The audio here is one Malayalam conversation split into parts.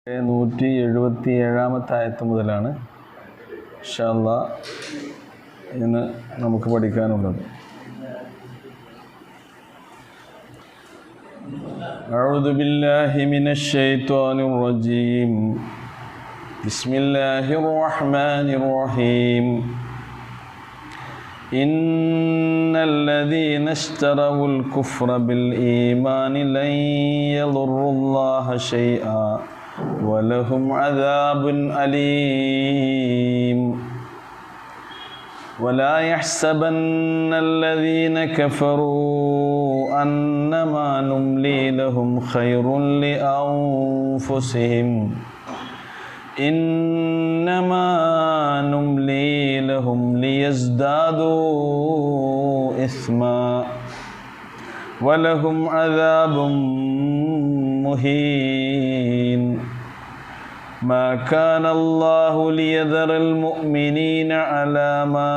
177 ആയത്ത് മുതലാണ് ഇൻഷാ അല്ലാഹ് ഇന്ന് നമുക്ക് പഠിക്കാനുള്ളത്. അഊദു ബില്ലാഹി മിനശ് ശൈത്വാനിർ റജീം. ബിസ്മില്ലാഹിർ റഹ്മാനിർ റഹീം. ഇന്നല്ലദീന ഇശ്തറവുൽ കുഫ്ര ബിൽ ഈമാനി ലൻ യദുറുല്ലാഹ ശൈആ വലഹും അദാബുൻ അലീം. ولا يحسبن الذين كفروا أنما نملي لهم خير لأنفسهم إنما نملي لهم ليزدادوا إثما ولهم عذاب مهين. ما كان الله ليذر المؤمنين على ما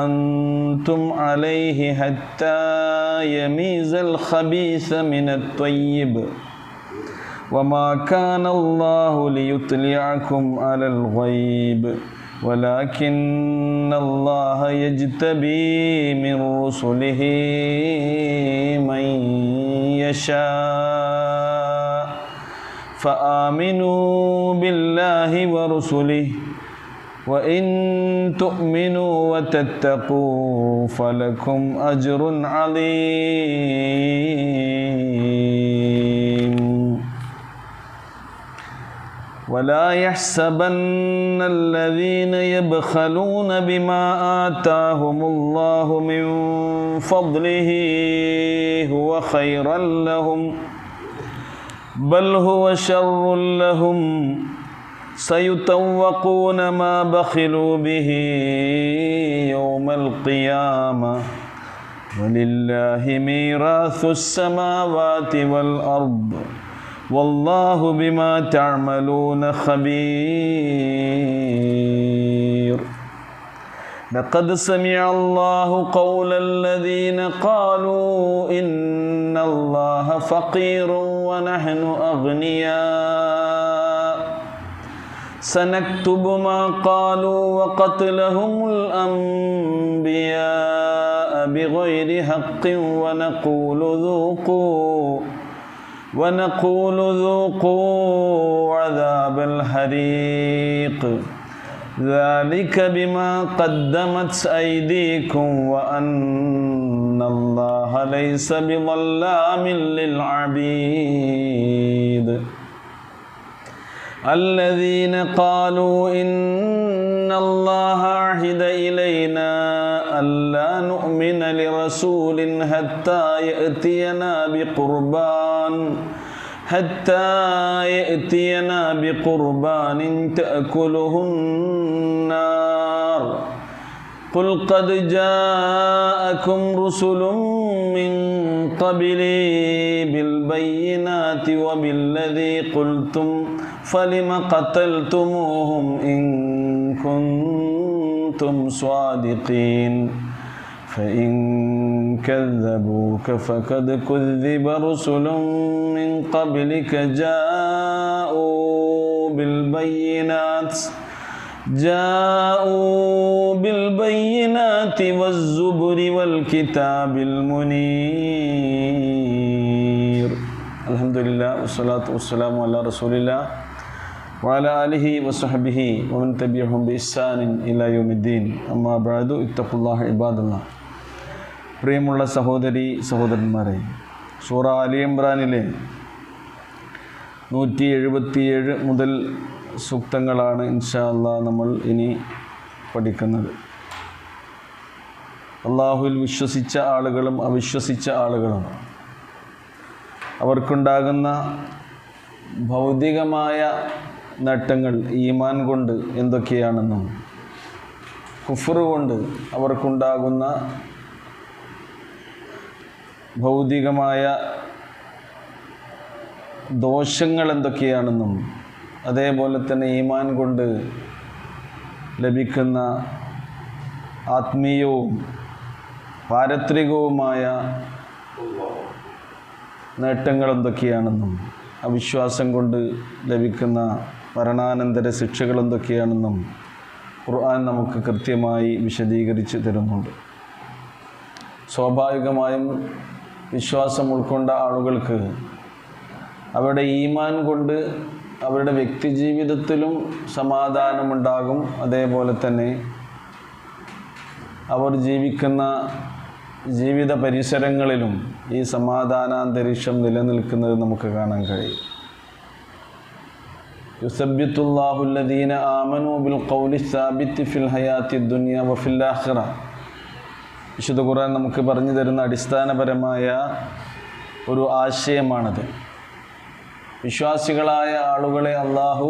أنتم عليه حتى يميز الخبيث من الطيب وما كان الله ليطلعكم على الغيب ولكن الله يجتبي من رسله من يشاء فآمنوا بالله ورسله وإن تؤمنوا وتتقوا فلكم أجر عظيم. ولا يحسبن الذين يبخلون بما آتاهم الله من فضله هو خيرا لهم بل هو شر لهم سيطوقون ما بخلوا به يوم القيامة ولله ميراث السماوات والأرض والله بما تعملون خبير. لقد سمع الله قول الذين قالوا إن الله فقير ونحن أغنياء سنكتب ما قالوا وقتلهم الأنبياء بغير حق ونقول ذوقوا عذاب الحريق ذلك بما قدمت أيديكم وأن الله ليس بظلام للعبيد. الذين قالوا إن الله عهد إلينا ألا نؤمن لرسول حتى يأتينا بقربان تأكله النار قل قد جاءكم رسل من قبلي بالبينات وبالذي قلتم فلم قتلتموهم إن كنتم صادقين فإن كذبوك فقد كذب رسل من قبلك جاءوا بالبينات والزبر والكتاب المنير. الحمد لله والصلاة والسلام على رسول الله وعلى آله وصحبه ومن تبعهم بإحسان إلى يوم الدين. أما بعد اتقوا الله عباد الله. പ്രിയമുള്ള സഹോദരി സഹോദരന്മാരെ, സൂറ ആലി ഇംറാനിലെ 177 മുതൽ സൂക്തങ്ങളാണ് ഇൻഷാ അല്ലാഹ് നമ്മൾ ഇനി പഠിക്കുന്നത്. അള്ളാഹുവിൽ വിശ്വസിച്ച ആളുകളും അവിശ്വസിച്ച ആളുകളും അവർക്കുണ്ടാകുന്ന ഭൗതികമായ നേട്ടങ്ങൾ ഈമാൻ കൊണ്ട് എന്തൊക്കെയാണെന്നും കുഫ്ർ കൊണ്ട് അവർക്കുണ്ടാകുന്ന ഭൗതികമായ ദോഷങ്ങൾ എന്തൊക്കെയാണെന്നും അതേപോലെ തന്നെ ഈമാൻ കൊണ്ട് ലഭിക്കുന്ന ആത്മീയവും പാരത്രികവുമായ നേട്ടങ്ങൾ എന്തൊക്കെയാണെന്നും അവിശ്വാസം കൊണ്ട് ലഭിക്കുന്ന മരണാനന്തര ശിക്ഷകൾ എന്തൊക്കെയാണെന്നും ഖുർആൻ നമുക്ക് കൃത്യമായി വിശദീകരിച്ച് തരുന്നുണ്ട്. സ്വാഭാവികമായും വിശ്വാസം ഉൾക്കൊണ്ട ആളുകൾക്ക് അവരുടെ ഈമാൻ കൊണ്ട് അവരുടെ വ്യക്തിജീവിതത്തിലും സമാധാനമുണ്ടാകും. അതേപോലെ തന്നെ അവർ ജീവിക്കുന്ന ജീവിത പരിസരങ്ങളിലും ഈ സമാധാനാന്തരീക്ഷം നിലനിൽക്കുന്നത് നമുക്ക് കാണാൻ കഴിയും. യുസബ്ബിത്തുല്ലാഹുല്ലദീന ആമനൂ ബിൽ ഖൗലി സാബിത്തി ഫിൽ ഹയാത്തി ദുനിയ വഫിൽ ആഖിറ. വിശുദ്ധ ഖുർആൻ നമുക്ക് പറഞ്ഞു തരുന്ന അടിസ്ഥാനപരമായ ഒരു ആശയമാണത്. വിശ്വാസികളായ ആളുകളെ അള്ളാഹു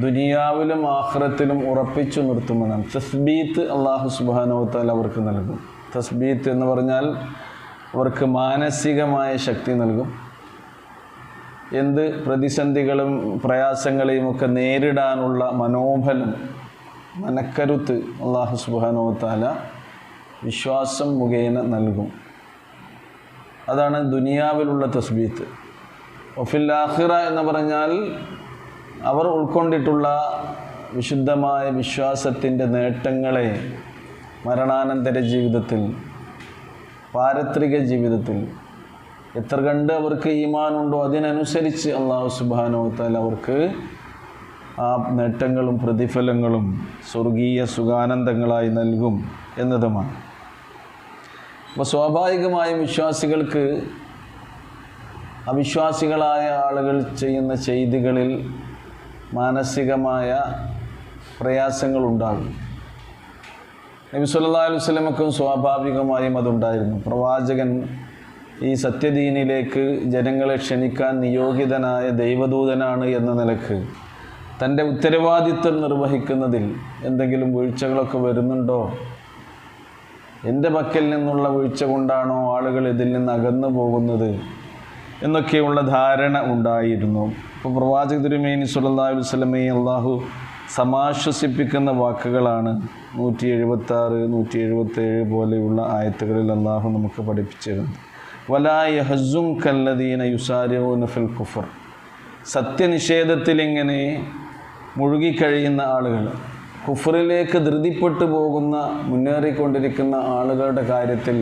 ദുനിയാവിലും ആഖിറത്തിലും ഉറപ്പിച്ചു നിർത്തുമെന്നാണ്. തസ്ബീത്ത് അള്ളാഹു സുബ്ഹാനഹു വ തആല അവർക്ക് നൽകും. തസ്ബീത്ത് എന്ന് പറഞ്ഞാൽ അവർക്ക് മാനസികമായ ശക്തി നൽകും. എന്ത് പ്രതിസന്ധികളും പ്രയാസങ്ങളെയും ഒക്കെ നേരിടാനുള്ള മനോബലം, മനക്കരുത്ത് അള്ളാഹു സുബ്ഹാനഹു വ തആല വിശ്വാസം മുഖേന നൽകും. അതാണ് ദുനിയാവിലുള്ള തസ്ബീത്ത്. വഫിൽ ആഖിറ എന്ന് പറഞ്ഞാൽ അവർ ഉൾക്കൊണ്ടിട്ടുള്ള വിശുദ്ധമായ വിശ്വാസത്തിൻ്റെ നേട്ടങ്ങളെ മരണാനന്തര ജീവിതത്തിൽ, പാരത്രിക ജീവിതത്തിൽ എത്ര കണ്ട് അവർക്ക് ഈമാനുണ്ടോ അതിനനുസരിച്ച് അള്ളാഹു സുബ്ഹാനഹു വ തആല അവർക്ക് ആ നേട്ടങ്ങളും പ്രതിഫലങ്ങളും സ്വർഗീയ സുഖാനന്ദങ്ങളായി നൽകും എന്നതുമാണ്. അപ്പോൾ സ്വാഭാവികമായും വിശ്വാസികൾക്ക് അവിശ്വാസികളായ ആളുകൾ ചെയ്യുന്ന ചെയ്തികളിൽ മാനസികമായ പ്രയാസങ്ങളുണ്ടാകും. നബി സല്ലല്ലാഹു അലൈഹി വസല്ലമക്കും സ്വാഭാവികമായും അതുണ്ടായിരുന്നു. പ്രവാചകൻ ഈ സത്യദീനിലേക്ക് ജനങ്ങളെ ക്ഷണിക്കാൻ നിയോഗിതനായ ദൈവദൂതനാണ് എന്ന നിലക്ക് തൻ്റെ ഉത്തരവാദിത്വം നിർവഹിക്കുന്നതിൽ എന്തെങ്കിലും വീഴ്ചകളൊക്കെ വരുന്നുണ്ടോ, എൻ്റെ പക്കൽ നിന്നുള്ള വീഴ്ച കൊണ്ടാണോ ആളുകൾ ഇതിൽ നിന്ന് അകന്നു പോകുന്നത് എന്നൊക്കെയുള്ള ധാരണ ഉണ്ടായിരുന്നു. അപ്പോൾ പ്രവാചക തിരുമേനി സല്ലല്ലാഹു അലൈഹി വസല്ലമയെ അള്ളാഹു സമാശ്വസിപ്പിക്കുന്ന വാക്കുകളാണ് 176, 177 പോലെയുള്ള ആയത്തുകളിൽ അള്ളാഹു നമുക്ക് പഠിപ്പിച്ചിരുന്നത്. വലാ യഹ്സുൻകല്ലദീന യുസാരിഊന ഫിൽ കുഫർ. സത്യനിഷേധത്തിൽ ഇങ്ങനെ മുഴുകിക്കഴിയുന്ന ആളുകൾ, കുഫറിലേക്ക് ധൃതിപ്പെട്ടു പോകുന്ന മുന്നേറിക്കൊണ്ടിരിക്കുന്ന ആളുകളുടെ കാര്യത്തിൽ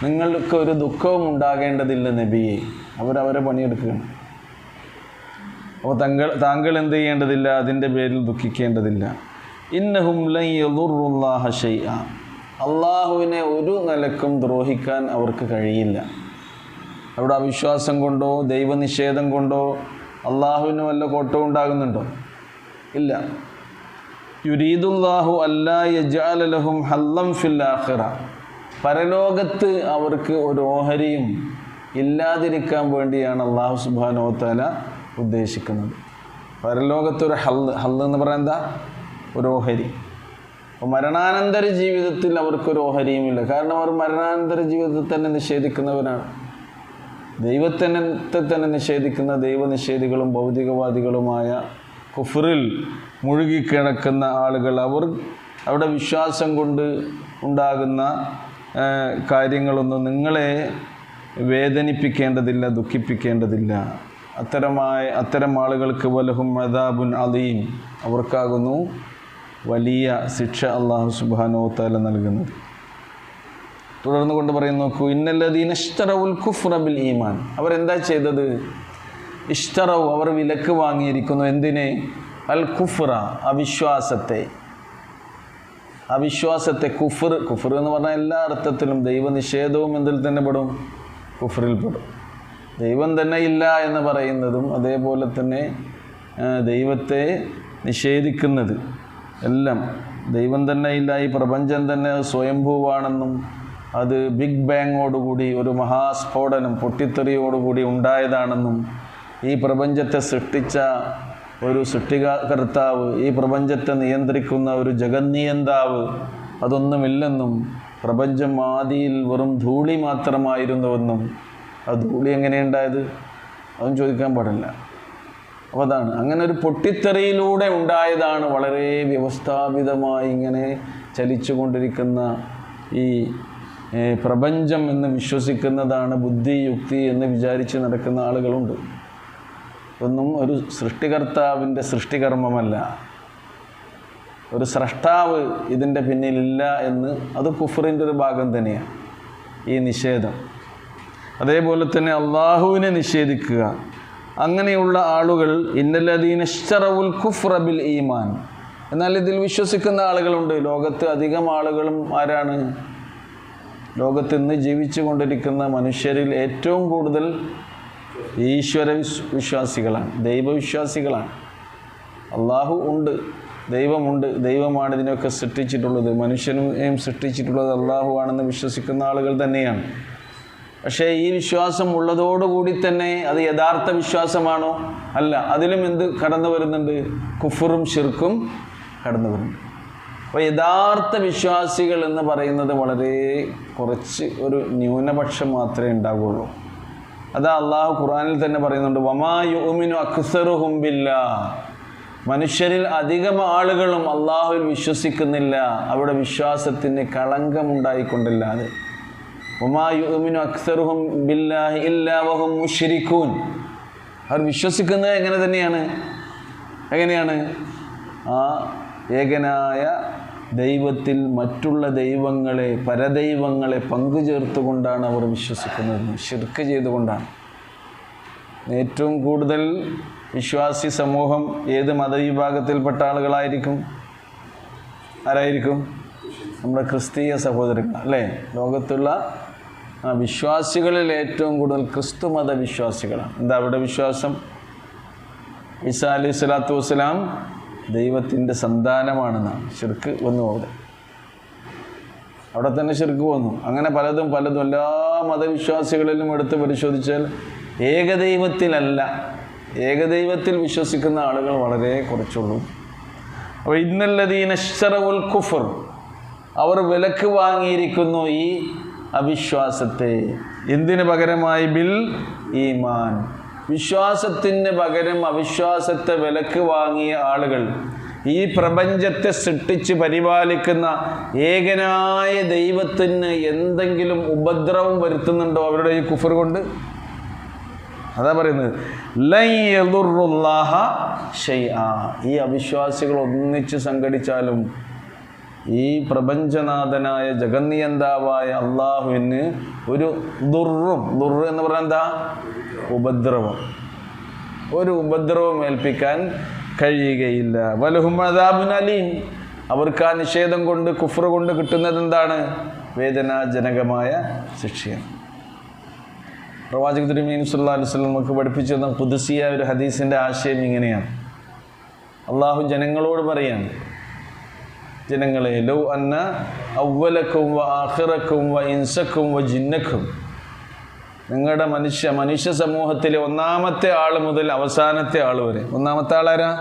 നിങ്ങൾക്ക് ഒരു ദുഃഖവും ഉണ്ടാകേണ്ടതില്ല നബിയെ. അവരവരെ പണിയെടുക്കുകയാണ്. അപ്പോൾ താങ്കൾ എന്ത് ചെയ്യേണ്ടതില്ല, അതിൻ്റെ പേരിൽ ദുഃഖിക്കേണ്ടതില്ല. ഇന്നഹും ലൻ യദുറുല്ലാഹ ശൈഅ. അള്ളാഹുവിനെ ഒരു നിലക്കും ദ്രോഹിക്കാൻ അവർക്ക് കഴിയില്ല. അവിടെ അവിശ്വാസം കൊണ്ടോ ദൈവനിഷേധം കൊണ്ടോ അള്ളാഹുവിന് വല്ല കോട്ടവും ഉണ്ടാകുന്നുണ്ടോ? ഇല്ല. യുരീദുല്ലാഹു അല്ലാ യജ്അല ലഹും ഹല്ലം ഫിൽ ആഖിറ. പരലോകത്ത് അവർക്ക് ഒരു ഓഹരിയും ഇല്ലാതിരിക്കാൻ വേണ്ടിയാണ് അള്ളാഹു സുബ്ഹാനഹു വ തആല ഉദ്ദേശിക്കുന്നത്. പരലോകത്തൊരു ഹല്ല് എന്ന് പറയാൻ എന്താ? ഒരു ഓഹരി. അപ്പോൾ മരണാനന്തര ജീവിതത്തിൽ അവർക്കൊരു ഓഹരിയുമില്ല. കാരണം അവർ മരണാനന്തര ജീവിതത്തിൽ തന്നെ നിഷേധിക്കുന്നവരാണ്. ദൈവത്തെ തന്നെ നിഷേധിക്കുന്ന ദൈവനിഷേധികളും ഭൗതികവാദികളുമായ കുഫറിൽ മുഴുകിക്കിടക്കുന്ന ആളുകൾ, അവർ അവിടെ വിശ്വാസം കൊണ്ട് ഉണ്ടാകുന്ന കാര്യങ്ങളൊന്നും നിങ്ങളെ വേദനിപ്പിക്കേണ്ടതില്ല, ദുഃഖിപ്പിക്കേണ്ടതില്ല. അത്തരം ആളുകൾക്ക് വലഹും അദാബുൻ അലീം. അവർക്കാകുന്നു വലിയ ശിക്ഷ അല്ലാഹു സുബ്ഹാനഹു വ തആല നൽകുന്നത്. തുടർന്ന് കൊണ്ട് പറയുന്നു, നോക്കൂ, ഇന്നല്ലദീന ഇശ്തറവുൽ കുഫ്ര ബിൽ ഈമാൻ. അവരെന്താ ചെയ്തത്? ഇശ്തറവ്, അവർ വിലക്ക് വാങ്ങിയിരിക്കുന്നു. എന്തിനെ? അൽ കുഫ്ര, അവിശ്വാസത്തെ. കുഫർ എന്ന് പറഞ്ഞാൽ എല്ലാ അർത്ഥത്തിലും ദൈവനിഷേധവും എന്തിൽ തന്നെ പെടും? കുഫറിൽ പെടും. ദൈവം തന്നെ ഇല്ല എന്ന് പറയുന്നതും അതേപോലെ തന്നെ ദൈവത്തെ നിഷേധിക്കുന്നത് എല്ലാം. ദൈവം തന്നെ ഇല്ല, ഈ പ്രപഞ്ചം തന്നെ സ്വയംഭൂവാണെന്നും അത് ബിഗ് ബാങ്ങോടുകൂടി ഒരു മഹാസ്ഫോടനം, പൊട്ടിത്തെറിയോടുകൂടി ഉണ്ടായതാണെന്നും ഈ പ്രപഞ്ചത്തെ സൃഷ്ടിച്ച ഒരു സൃഷ്ടികർത്താവ്, ഈ പ്രപഞ്ചത്തെ നിയന്ത്രിക്കുന്ന ഒരു ജഗന്നിയന്താവ് അതൊന്നുമില്ലെന്നും പ്രപഞ്ചം ആദിയിൽ വെറും ധൂളി മാത്രമായിരുന്നുവെന്നും ആ ധൂളി എങ്ങനെയുണ്ടായത് അതും ചോദിക്കാൻ പാടില്ല. അപ്പോൾ അതാണ്, അങ്ങനെ ഒരു പൊട്ടിത്തെറിയിലൂടെ ഉണ്ടായതാണ്. വളരെ വ്യവസ്ഥാപിതമായി ഇങ്ങനെ ചലിച്ചു കൊണ്ടിരിക്കുന്ന ഈ പ്രപഞ്ചം എന്ന് വിശ്വസിക്കുന്നതാണ് ബുദ്ധി, യുക്തി എന്ന് വിചാരിച്ച് നടക്കുന്ന ആളുകളുണ്ട്. ഒന്നും ഒരു സൃഷ്ടികർത്താവിൻ്റെ സൃഷ്ടികർമ്മമല്ല. ഒരു സ്രഷ്ടാവ് ഇതിൻ്റെ പിന്നിലില്ല എന്ന് അത് കുഫറിൻ്റെ ഒരു ഭാഗം തന്നെയാണ് ഈ നിഷേധം. അതേപോലെ തന്നെ അള്ളാഹുവിനെ നിഷേധിക്കുക. അങ്ങനെയുള്ള ആളുകൾ ഇന്നല്ലദീന ഇശ്തറവുൽ കുഫ്ര ബിൽ ഈമാൻ. എന്നാൽ ഇതിൽ വിശ്വസിക്കുന്ന ആളുകളുണ്ട്. ലോകത്ത് അധികം ആളുകളും ആരാണ്? ലോകത്ത് ഇന്ന് ജീവിച്ചു കൊണ്ടിരിക്കുന്ന മനുഷ്യരിൽ ഏറ്റവും കൂടുതൽ ഈശ്വര വിശ്വാസികളാണ്, ദൈവവിശ്വാസികളാണ്. അള്ളാഹു ഉണ്ട്, ദൈവമുണ്ട്, ദൈവമാണ് ഇതിനൊക്കെ സൃഷ്ടിച്ചിട്ടുള്ളത്, മനുഷ്യനെയും സൃഷ്ടിച്ചിട്ടുള്ളത് അള്ളാഹു ആണെന്ന് വിശ്വസിക്കുന്ന ആളുകൾ തന്നെയാണ്. പക്ഷേ ഈ വിശ്വാസം ഉള്ളതോടുകൂടി തന്നെ അത് യഥാർത്ഥ വിശ്വാസമാണോ? അല്ല. അതിലും എന്ത് കടന്നു വരുന്നുണ്ട്? കുഫറും ശിർക്കും കടന്നു വരുന്നുണ്ട്. അപ്പോൾ യഥാർത്ഥ വിശ്വാസികൾ എന്ന് പറയുന്നത് വളരെ കുറച്ച് ഒരു ന്യൂനപക്ഷം മാത്രമേ ഉണ്ടാവുകയുള്ളൂ. അതാ അള്ളാഹു ഖുർആനിൽ തന്നെ പറയുന്നുണ്ട്, വമാ യുഅ്മിനു അക്സറുഹും ബില്ലാഹ്. മനുഷ്യരിൽ അധികം ആളുകളും അള്ളാഹുവിൽ വിശ്വസിക്കുന്നില്ല, അവിടെ വിശ്വാസത്തിന് കളങ്കമുണ്ടായിക്കൊണ്ടില്ലാതെ. വമാ യുഅ്മിനു അക്സറുഹും ബില്ലാഹി ഇല്ലാ വഹും മുശ്രികൂൻ. അവർ വിശ്വസിക്കുന്നത് എങ്ങനെയാണ്? ആ ഏകനായ ദൈവത്തിൽ മറ്റുള്ള ദൈവങ്ങളെ, പരദൈവങ്ങളെ പങ്കുചേർത്തുകൊണ്ടാണ് അവർ വിശ്വസിക്കുന്നത്, ശിർക്ക് ചെയ്തുകൊണ്ടാണ്. ഏറ്റവും കൂടുതൽ വിശ്വാസി സമൂഹം ഏത് മതവിഭാഗത്തിൽപ്പെട്ട ആളുകളായിരിക്കും? ആരായിരിക്കും? നമ്മുടെ ക്രിസ്തീയ സഹോദരങ്ങൾ അല്ലേ? ലോകത്തുള്ള വിശ്വാസികളിൽ ഏറ്റവും കൂടുതൽ ക്രിസ്തു മത വിശ്വാസികളാണ്. എന്താ അവരുടെ വിശ്വാസം? ഈസാ അലൈഹി സ്വലാത്തു വസ്സലാം ദൈവത്തിൻ്റെ സന്താനമാണെന്നാണ്. ശിർക്ക് വന്നു അവിടെ തന്നെ ശിർക്ക് വന്നു. അങ്ങനെ പലതും എല്ലാ മതവിശ്വാസികളിലും എടുത്ത് പരിശോധിച്ചാൽ ഏകദൈവത്തിൽ വിശ്വസിക്കുന്ന ആളുകൾ വളരെ കുറച്ചുള്ളൂ. അപ്പോൾ ഇന്നല്ലദീന ഇശ്തറവുൽ കുഫർ, അവർ വിലക്ക് വാങ്ങിയിരിക്കുന്നു ഈ അവിശ്വാസത്തെ. എന്തിനു പകരമായി? ബിൽ ഈമാൻ. വിശ്വാസത്തിന് പകരം അവിശ്വാസത്തെ വിലക്ക് വാങ്ങിയ ആളുകൾ ഈ പ്രപഞ്ചത്തെ സൃഷ്ടിച്ച് പരിപാലിക്കുന്ന ഏകനായ ദൈവത്തിന് എന്തെങ്കിലും ഉപദ്രവം വരുത്തുന്നുണ്ടോ അവരുടെ ഈ കുഫർ കൊണ്ട്? അതാ പറയുന്നത്, ലൻ യദുറുല്ലാഹ ശൈആ. ഈ അവിശ്വാസികൾ ഒന്നിച്ച് സംഘടിച്ചാലും ഈ പ്രപഞ്ചനാഥനായ ജഗന്നിയന്താവായ അള്ളാഹുവിന് ഒരു ദുർറ് എന്ന് പറഞ്ഞാൽ എന്താ? ഉപദ്രവം. ഒരു ഉപദ്രവം ഏൽപ്പിക്കാൻ കഴിയുകയില്ല. വലഹും അദാബുൻ അലീം. അവർക്ക് ആ നിഷേധം കൊണ്ട്, കുഫ്ർ കൊണ്ട് കിട്ടുന്നത് എന്താണ്? വേദനാജനകമായ ശിക്ഷയാണ്. പ്രവാചക തിരുമേനി സല്ലല്ലാഹു അലൈഹി വസല്ലം നമുക്ക് പഠിപ്പിച്ചു തന്ന ഖുദ്സിയ ഒരു ഹദീസിൻ്റെ ആശയം ഇങ്ങനെയാണ്. അള്ളാഹു ജനങ്ങളോട് പറയാണ്, ജനങ്ങളെ, ലൗ അന്ന അവ്വലക്കും വ ആഖിറക്കും വ ഇൻസക്കും വ ജിന്നക്കും. നിങ്ങളുടെ മനുഷ്യ സമൂഹത്തിലെ ഒന്നാമത്തെ ആൾ മുതൽ അവസാനത്തെ ആൾ വരെ. ഒന്നാമത്തെ ആളാരാ?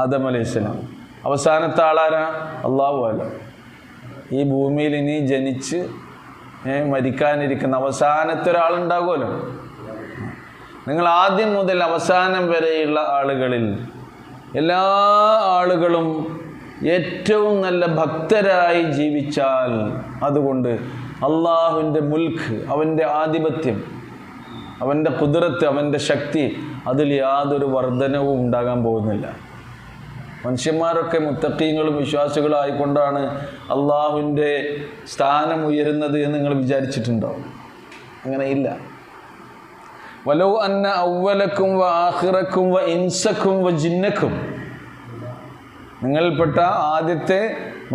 ആദം അലൈഹിസ്സലാം. അവസാനത്തെ ആളാരാ? അല്ലാഹു അല. ഈ ഭൂമിയിൽ ഇനി ജനിച്ച് മരിക്കാനിരിക്കുന്ന അവസാനത്തെ ഒരാളുണ്ടാകുമല്ലോ. നിങ്ങൾ ആദ്യം മുതൽ അവസാനം വരെയുള്ള ആളുകളിൽ എല്ലാ ആളുകളും ഏറ്റവും നല്ല ഭക്തരായി ജീവിച്ചാൽ, അതുകൊണ്ട് അള്ളാഹുവിൻ്റെ മുൽക്ക്, അവൻ്റെ ആധിപത്യം, അവൻ്റെ ഖുദ്റത്ത്, അവൻ്റെ ശക്തി, അതിൽ യാതൊരു വർധനവും ഉണ്ടാകാൻ പോകുന്നില്ല. മനുഷ്യന്മാരൊക്കെ മുത്തഖീങ്ങളും വിശ്വാസികളും ആയിക്കൊണ്ടാണ് അള്ളാഹുവിൻ്റെ സ്ഥാനം ഉയരുന്നത് എന്ന് നിങ്ങൾ വിചാരിച്ചിട്ടുണ്ടോ? അങ്ങനെ ഇല്ല. വലൗ അന്ന അവ്വലക്കും വ ആഖിറക്കും വ ഇൻസക്കും വ ജിന്നക്കും. നിങ്ങൾപ്പെട്ട ആദ്യത്തെ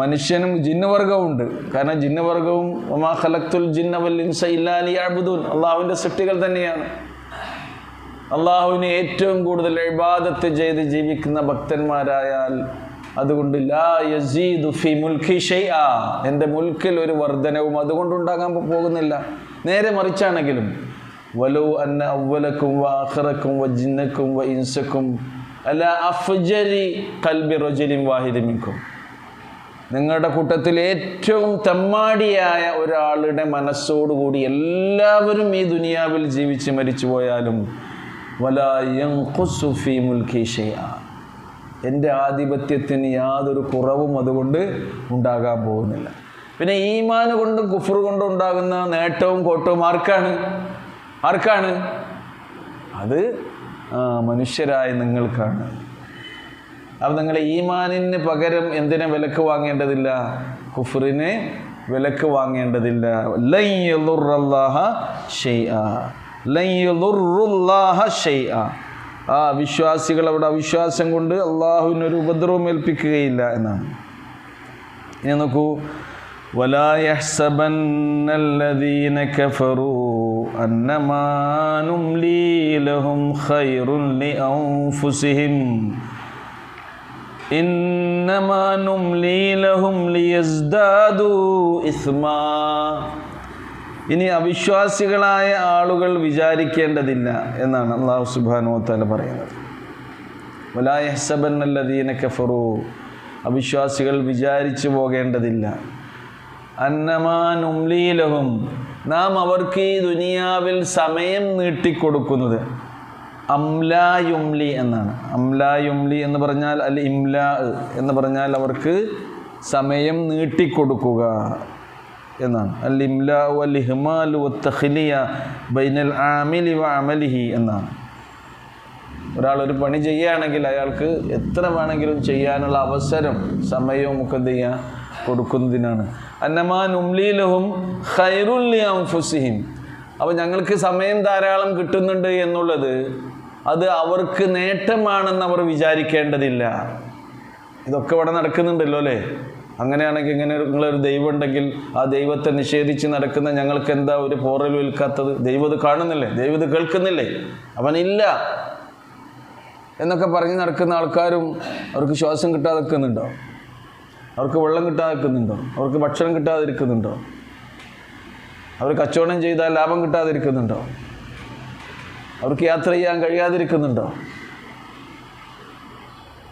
മനുഷ്യനും ജിന്നുവർഗവുമുണ്ട്. കാരണം ജിന്നുവർഗവും വമാ ഖലഖ്തുൽ ജിന്ന വൽ ഇൻസ ഇല്ലാ ലിയഅ്ബുദൂൻ, അള്ളാഹുവിൻ്റെ സൃഷ്ടികൾ തന്നെയാണ്. അള്ളാഹുവിന് ഏറ്റവും കൂടുതൽ ഇബാദത്ത് ചെയ്ത് ജീവിക്കുന്ന ഭക്തന്മാരായാൽ, അതുകൊണ്ട് ലാ യസീദു ഫി മുൽക്കി ഷൈആ, എൻ്റെ മുൽക്കിൽ ഒരു വർധനവും അതുകൊണ്ടുണ്ടാകാൻ പോകുന്നില്ല. നേരെ മറിച്ചാണെങ്കിലും വലൗ അന്ന അവ്വലക്കും വ ആഖിറക്കും വ ജിന്നക്കും വ ഇൻസക്കും അലാ അഫ്ജരി ഖൽബി റജുലിൻ വാഹിദിൻ മിൻകും. നിങ്ങളുടെ കൂട്ടത്തിൽ ഏറ്റവും തെമ്മാടിയായ ഒരാളുടെ മനസ്സോടുകൂടി എല്ലാവരും ഈ ദുനിയാവിൽ ജീവിച്ച് മരിച്ചു പോയാലും വലാ യൻഖുസു ഫീ മുൽക്കി ഷൈആ, എൻ്റെ ആധിപത്യത്തിന് യാതൊരു കുറവും അതുകൊണ്ട് ഉണ്ടാകാൻ പോകുന്നില്ല. പിന്നെ ഈമാൻ കൊണ്ടും കുഫ്ർ കൊണ്ടും ഉണ്ടാകുന്ന നേട്ടവും കോട്ടവും ആർക്കാണ്? അത് മനുഷ്യരായ നിങ്ങൾക്കാണ്. അപ്പം നിങ്ങൾ ഈമാനിന് പകരം എന്തിനെ വിലക്ക് വാങ്ങേണ്ടതില്ല? കുഫ്റിനെ വിലക്ക് വാങ്ങേണ്ടതില്ല. ലൻ യദുറല്ലാഹ ശൈഅ, ലൻ യദുറുല്ലാഹ ശൈഅ. ആ വിശ്വാസികൾ അവിടെ അവിശ്വാസം കൊണ്ട് അള്ളാഹുവിനൊരു ഉപദ്രവം ഏൽപ്പിക്കുകയില്ല എന്നാണ്. ഇനി നോക്കൂ, വലാ യഹ്സബന്നല്ലദീന കഫറൂ അന്നമാ നുംലീ ലഹും ഖൈറുൻ ലിഅൻഫുസിഹിം ഇന്നമാ നുംലീ ലഹും ലിയസ്ദാദൂ ഇസ്മാ. ഇനി അവിശ്വാസികളായ ആളുകൾ വിചാരിക്കേണ്ടതില്ല എന്നാണ് അല്ലാഹു സുബ്ഹാനഹു വ തആല പറയുന്നത്. വലാ യഹ്സബന്നല്ലദീന കഫറൂ, അവിശ്വാസികൾ വിചാരിച്ചു പോകേണ്ടതില്ല. അന്നമാ നുംലീ ലഹും, നാം അവർക്ക് ഈ ദുനിയാവിൽ സമയം നീട്ടിക്കൊടുക്കുന്നത്. അംലാ യുംലി എന്നാണ്. അംലാ യുംലി എന്ന് പറഞ്ഞാൽ അൽ ഇംലാ എന്ന് പറഞ്ഞാൽ അവർക്ക് സമയം നീട്ടിക്കൊടുക്കുക എന്നാണ്. അൽ ഇംലാ വൽ ഇഹ്മാലു വത്തഖ്ലിയ ബൈനൽ ആമിലി വ അമലിഹി എന്നാണ്. ഒരാൾ ഒരു പണി ചെയ്യുകയാണെങ്കിൽ അയാൾക്ക് എത്ര വേണമെങ്കിലും ചെയ്യാനുള്ള അവസരം സമയവും ഒക്കെ എന്ത് ചെയ്യുക, കൊടുക്കുന്നതിനാണ്. അന്നമാ നുംലീ ലഹും ഖൈറുൻ ലിഅൻഫുസിഹിം. അപ്പോൾ ഞങ്ങൾക്ക് സമയം ധാരാളം കിട്ടുന്നുണ്ട് എന്നുള്ളത് അത് അവർക്ക് നേട്ടമാണെന്ന് അവർ വിചാരിക്കേണ്ടതില്ല. ഇതൊക്കെ ഇവിടെ നടക്കുന്നുണ്ടല്ലോ അല്ലേ? അങ്ങനെയാണെങ്കിൽ ഇങ്ങനെ നിങ്ങളൊരു ദൈവം ഉണ്ടെങ്കിൽ ആ ദൈവത്തെ നിഷേധിച്ച് നടക്കുന്ന ഞങ്ങൾക്ക് എന്താ ഒരു പോറൽ വിൽക്കാത്തത്? ദൈവം ഇത് കാണുന്നില്ലേ? ദൈവം ഇത് കേൾക്കുന്നില്ലേ? അവനില്ല എന്നൊക്കെ പറഞ്ഞ് നടക്കുന്ന ആൾക്കാരും അവർക്ക് ശ്വാസം കിട്ടാതെ നിൽക്കുന്നുണ്ടോ? അവർക്ക് വെള്ളം കിട്ടാതെ നിൽക്കുന്നുണ്ടോ? അവർക്ക് ഭക്ഷണം കിട്ടാതിരിക്കുന്നുണ്ടോ? അവർ കച്ചവടം ചെയ്താൽ ലാഭം കിട്ടാതിരിക്കുന്നുണ്ടോ? അവർക്ക് യാത്ര ചെയ്യാൻ കഴിയാതിരിക്കുന്നുണ്ടോ?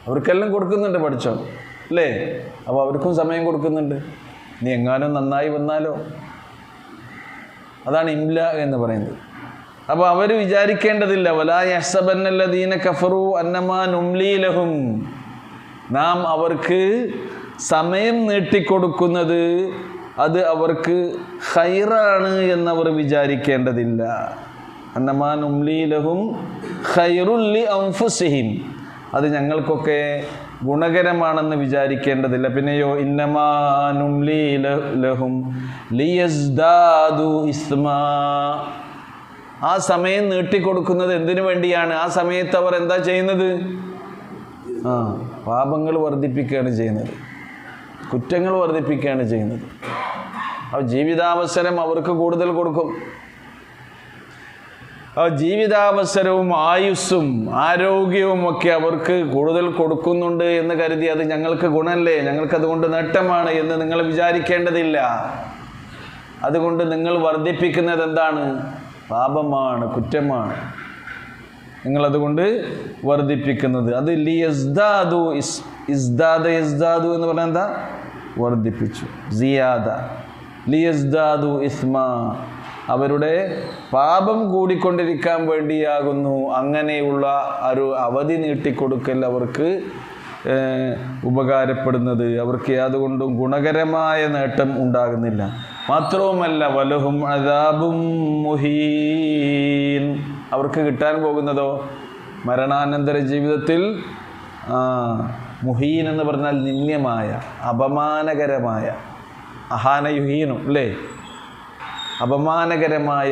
അവർക്കെല്ലാം കൊടുക്കുന്നുണ്ട് പഠിച്ചോ അല്ലേ? അപ്പോൾ അവർക്കും സമയം കൊടുക്കുന്നുണ്ട്. നീ എങ്ങാനും നന്നായി വന്നാലോ? അതാണ് ഇംല എന്ന് പറയുന്നത്. അപ്പോൾ അവർ വിചാരിക്കേണ്ടതില്ല. വലാ യഹ്സബന്നല്ലദീന കഫറൂ അന്നമാ നുംലീ ലഹും, നാം അവർക്ക് സമയം നീട്ടിക്കൊടുക്കുന്നത് അത് അവർക്ക് ഖൈറാണ് എന്നവർ വിചാരിക്കേണ്ടതില്ല. അന്നമാ നുംലീ ലഹും ഖൈറുൻ ലിഅൻഫുസിഹിം, അത് ഞങ്ങൾക്കൊക്കെ ഗുണകരമാണെന്ന് വിചാരിക്കേണ്ടതില്ല. പിന്നെയോ ഇന്നമാ നുംലീ ലഹും ലിയസ്ദാദു ഇസ്മാ, ആ സമയം നീട്ടിക്കൊടുക്കുന്നത് എന്തിനു വേണ്ടിയാണ്? ആ സമയത്ത് അവർ എന്താ ചെയ്യുന്നത്? പാപങ്ങൾ വർദ്ധിപ്പിക്കുകയാണ് ചെയ്യുന്നത്, കുറ്റങ്ങൾ വർദ്ധിപ്പിക്കുകയാണ് ചെയ്യുന്നത്. അപ്പോൾ ജീവിതാവസരം അവർക്ക് കൂടുതൽ കൊടുക്കും. ജീവിതാവസരവും ആയുസ്സും ആരോഗ്യവും ഒക്കെ അവർക്ക് കൂടുതൽ കൊടുക്കുന്നുണ്ട് എന്ന് കരുതി അത് ഞങ്ങൾക്ക് ഗുണമല്ലേ, ഞങ്ങൾക്കതുകൊണ്ട് നേട്ടമാണ് എന്ന് നിങ്ങൾ വിചാരിക്കേണ്ടതില്ല. അതുകൊണ്ട് നിങ്ങൾ വർദ്ധിപ്പിക്കുന്നത് എന്താണ്? പാപമാണ്, കുറ്റമാണ് നിങ്ങളതുകൊണ്ട് വർദ്ധിപ്പിക്കുന്നത്. അത് ലിയസ്ദാദു, ഇസ്ദാദ യസ്ദാദു എന്ന് പറഞ്ഞാൽ എന്താ? വർദ്ധിപ്പിച്ചു. സിയാദ, ലിയസ്ദാദു ഇസ്മാ, അവരുടെ പാപം കൂടിക്കൊണ്ടിരിക്കാൻ വേണ്ടിയാകുന്നു അങ്ങനെയുള്ള ഒരു അവധി നീട്ടിക്കൊടുക്കൽ അവർക്ക് ഉപകാരപ്പെടുന്നത്. അവർക്ക് യാതൊകൊണ്ടും ഗുണകരമായ നേട്ടം ഉണ്ടാകുന്നില്ല. മാത്രവുമല്ല വലഹും അദാബും മുഹീൻ, അവർക്ക് കിട്ടാൻ പോകുന്നതോ മരണാനന്തര ജീവിതത്തിൽ മുഹീൻ എന്ന് പറഞ്ഞാൽ നിന്ദ്യമായ, അപമാനകരമായ, അഹാന യുഹീനും അല്ലേ, അപമാനകരമായ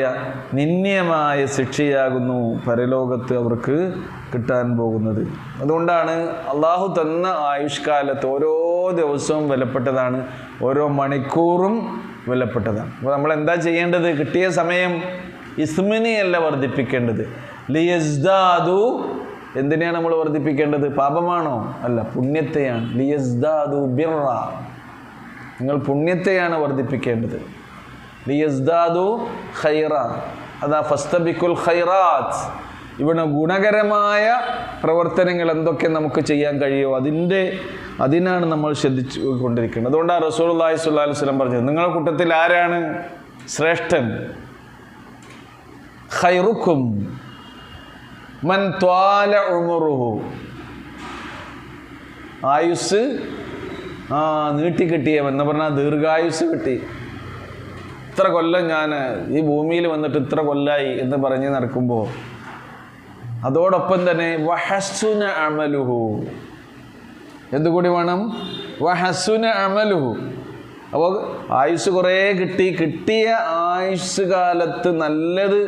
നിന്ദ്യമായ ശിക്ഷയാകുന്നു പരലോകത്ത് അവർക്ക് കിട്ടാൻ പോകുന്നത്. അതുകൊണ്ടാണ് അള്ളാഹു തന്ന ആയുഷ്കാലത്ത് ഓരോ ദിവസവും വിലപ്പെട്ടതാണ്, ഓരോ മണിക്കൂറും വിലപ്പെട്ടതാണ്. അപ്പോൾ നമ്മൾ എന്താ ചെയ്യേണ്ടത്? കിട്ടിയ സമയം ഇസ്മിനെയല്ല വർദ്ധിപ്പിക്കേണ്ടത്, ലിയസ്ദാദു. എന്തിനെയാണ് നമ്മൾ വർദ്ധിപ്പിക്കേണ്ടത്? പാപമാണോ? അല്ല, പുണ്യത്തെയാണ്. ലിയസ്ദാദു ബിർറ, നിങ്ങൾ പുണ്യത്തെയാണ് വർദ്ധിപ്പിക്കേണ്ടത്. ലിയസ്ദാദു ഖൈറ, അതാ ഫസ്തബിക്കുൽ ഖൈറാത്ത്. ഇവിടെ ഗുണകരമായ പ്രവർത്തനങ്ങൾ എന്തൊക്കെ നമുക്ക് ചെയ്യാൻ കഴിയുമോ അതിനാണ് നമ്മൾ ശ്രദ്ധിച്ചു കൊണ്ടിരിക്കുന്നത്. അതുകൊണ്ടാണ് റസൂലുള്ളാഹി സ്വല്ലല്ലാഹു അലൈഹി വസല്ലം പറഞ്ഞത്, നിങ്ങളുടെ കൂട്ടത്തിൽ ആരാണ് ശ്രേഷ്ഠൻ? ഖൈറുക്കും മൻ ത്വാല ഉമറുഹു, ആയുസ് നീട്ടിക്കിട്ടിയവൻ എന്ന് പറഞ്ഞാൽ ദീർഘായുസ് കിട്ടി. ഇത്ര കൊല്ലം ഞാൻ ഈ ഭൂമിയിൽ വന്നിട്ട് ഇത്ര കൊല്ലായി എന്ന് പറഞ്ഞ് നടക്കുമ്പോൾ അതോടൊപ്പം തന്നെ വഹസുന അമലുഹു, എന്തുകൂടി വേണം? വഹസുന അമലുഹു. അപ്പോൾ ആയുസ് കുറേ കിട്ടിയ ആയുസ് കാലത്ത് നല്ലത്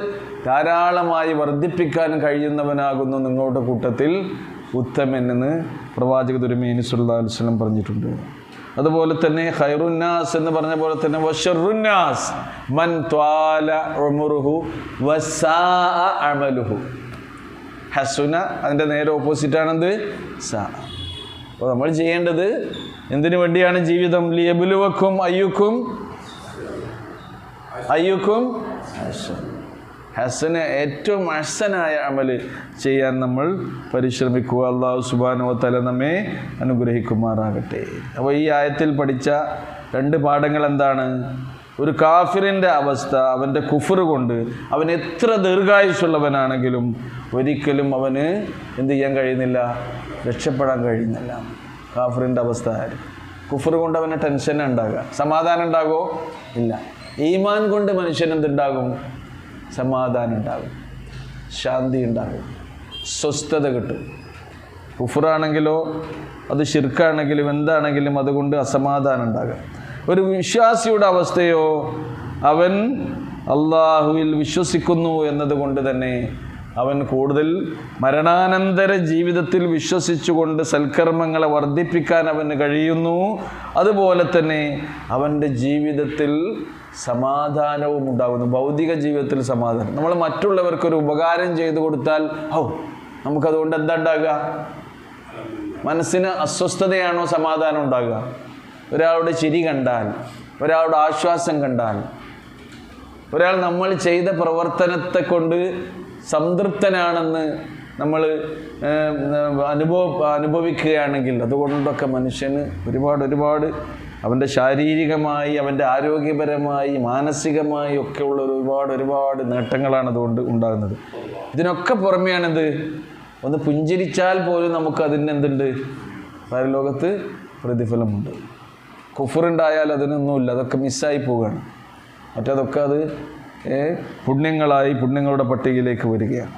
ധാരാളമായി വർദ്ധിപ്പിക്കാൻ കഴിയുന്നവനാകുന്നു നിങ്ങളുടെ കൂട്ടത്തിൽ ഉത്തമൻ എന്ന് പ്രവാചക തിരുമേനി സല്ലല്ലാഹു അലൈഹി വസല്ലം പറഞ്ഞിട്ടുണ്ട്. അതുപോലെ തന്നെ ഖൈറുന്നാസ് എന്ന് പറഞ്ഞ പോലെ തന്നെ വശറുന്നാസ് മൻ ത്വാല ഉമറുഹു വസാഅ അമലുഹു. ഹസുന അതിൻ്റെ നേരെ ഓപ്പോസിറ്റാണെന്ത്? സാ. അപ്പോൾ നമ്മൾ ചെയ്യേണ്ടത് എന്തിനു വേണ്ടിയാണ് ജീവിതം? ലിയബ്ലുവക്കും അയ്യുക്കും ഹസന, ഏറ്റവും ഹസനായ അമല് ചെയ്യാൻ നമ്മൾ പരിശ്രമിക്കുക. അല്ലാഹു സുബ്ഹാനഹു വ തആല നമ്മെ അനുഗ്രഹിക്കുമാറാകട്ടെ. അപ്പോൾ ഈ ആയത്തിൽ പഠിച്ച 2 പാഠങ്ങൾ എന്താണ്? ഒരു കാഫിറിൻ്റെ അവസ്ഥ, അവൻ്റെ കുഫർ കൊണ്ട് അവൻ എത്ര ദീർഘായുസുള്ളവനാണെങ്കിലും ഒരിക്കലും അവന് എന്ത് ചെയ്യാൻ കഴിയുന്നില്ല? രക്ഷപ്പെടാൻ കഴിയുന്നില്ല. കാഫിറിൻ്റെ അവസ്ഥ കുഫർ കൊണ്ട് അവന് ടെൻഷൻ ഉണ്ടാകുക, സമാധാനം ഉണ്ടാകുമോ? ഇല്ല. ഈമാൻ കൊണ്ട് മനുഷ്യൻ എന്തുണ്ടാകും? സമാധാനം ഉണ്ടാകും, ശാന്തി ഉണ്ടാകും, സ്വസ്ഥത കിട്ടും. കുഫറാണെങ്കിലോ അത് ശിർക്കാണെങ്കിലും എന്താണെങ്കിലും അതുകൊണ്ട് അസമാധാനം ഉണ്ടാകും. ഒരു വിശ്വാസിയുടെ അവസ്ഥയോ അവൻ അള്ളാഹുവിൽ വിശ്വസിക്കുന്നു എന്നതുകൊണ്ട് തന്നെ അവൻ കൂടുതൽ മരണാനന്തര ജീവിതത്തിൽ വിശ്വസിച്ചുകൊണ്ട് സൽക്കർമ്മങ്ങളെ വർദ്ധിപ്പിക്കാൻ അവന് കഴിയുന്നു. അതുപോലെ തന്നെ അവൻ്റെ ജീവിതത്തിൽ സമാധാനവും ഉണ്ടാകുന്നു. ഭൗതിക ജീവിതത്തിൽ സമാധാനം. നമ്മൾ മറ്റുള്ളവർക്കൊരു ഉപകാരം ചെയ്തു കൊടുത്താൽ നമുക്കതുകൊണ്ട് എന്താ ഉണ്ടാകുക? മനസ്സിന് അസ്വസ്ഥതയാണോ സമാധാനം ഉണ്ടാകുക? ഒരാളുടെ ചിരി കണ്ടാൽ, ഒരാളുടെ ആശ്വാസം കണ്ടാൽ, ഒരാൾ നമ്മൾ ചെയ്ത പ്രവർത്തനത്തെ കൊണ്ട് സംതൃപ്തനാണെന്ന് നമ്മൾ അനുഭവിക്കുകയാണെങ്കിൽ അതുകൊണ്ടൊക്കെ മനുഷ്യന് ഒരുപാട് അവൻ്റെ ശാരീരികമായി, അവൻ്റെ ആരോഗ്യപരമായി, മാനസികമായി ഒക്കെയുള്ള ഒരുപാട് നേട്ടങ്ങളാണ് അതുകൊണ്ട് ഉണ്ടാകുന്നത്. ഇതിനൊക്കെ പുറമെയാണിത്. ഒന്ന് പുഞ്ചിരിച്ചാൽ പോലും നമുക്ക് അതിന് എന്തുണ്ട്? പരലോകത്ത് പ്രതിഫലമുണ്ട്. കുഫറുണ്ടായാൽ അതിനൊന്നുമില്ല, അതൊക്കെ മിസ്സായി പോവുകയാണ്. മറ്റതൊക്കെ അത് പുണ്യങ്ങളുടെ പട്ടികയിലേക്ക് വരികയാണ്.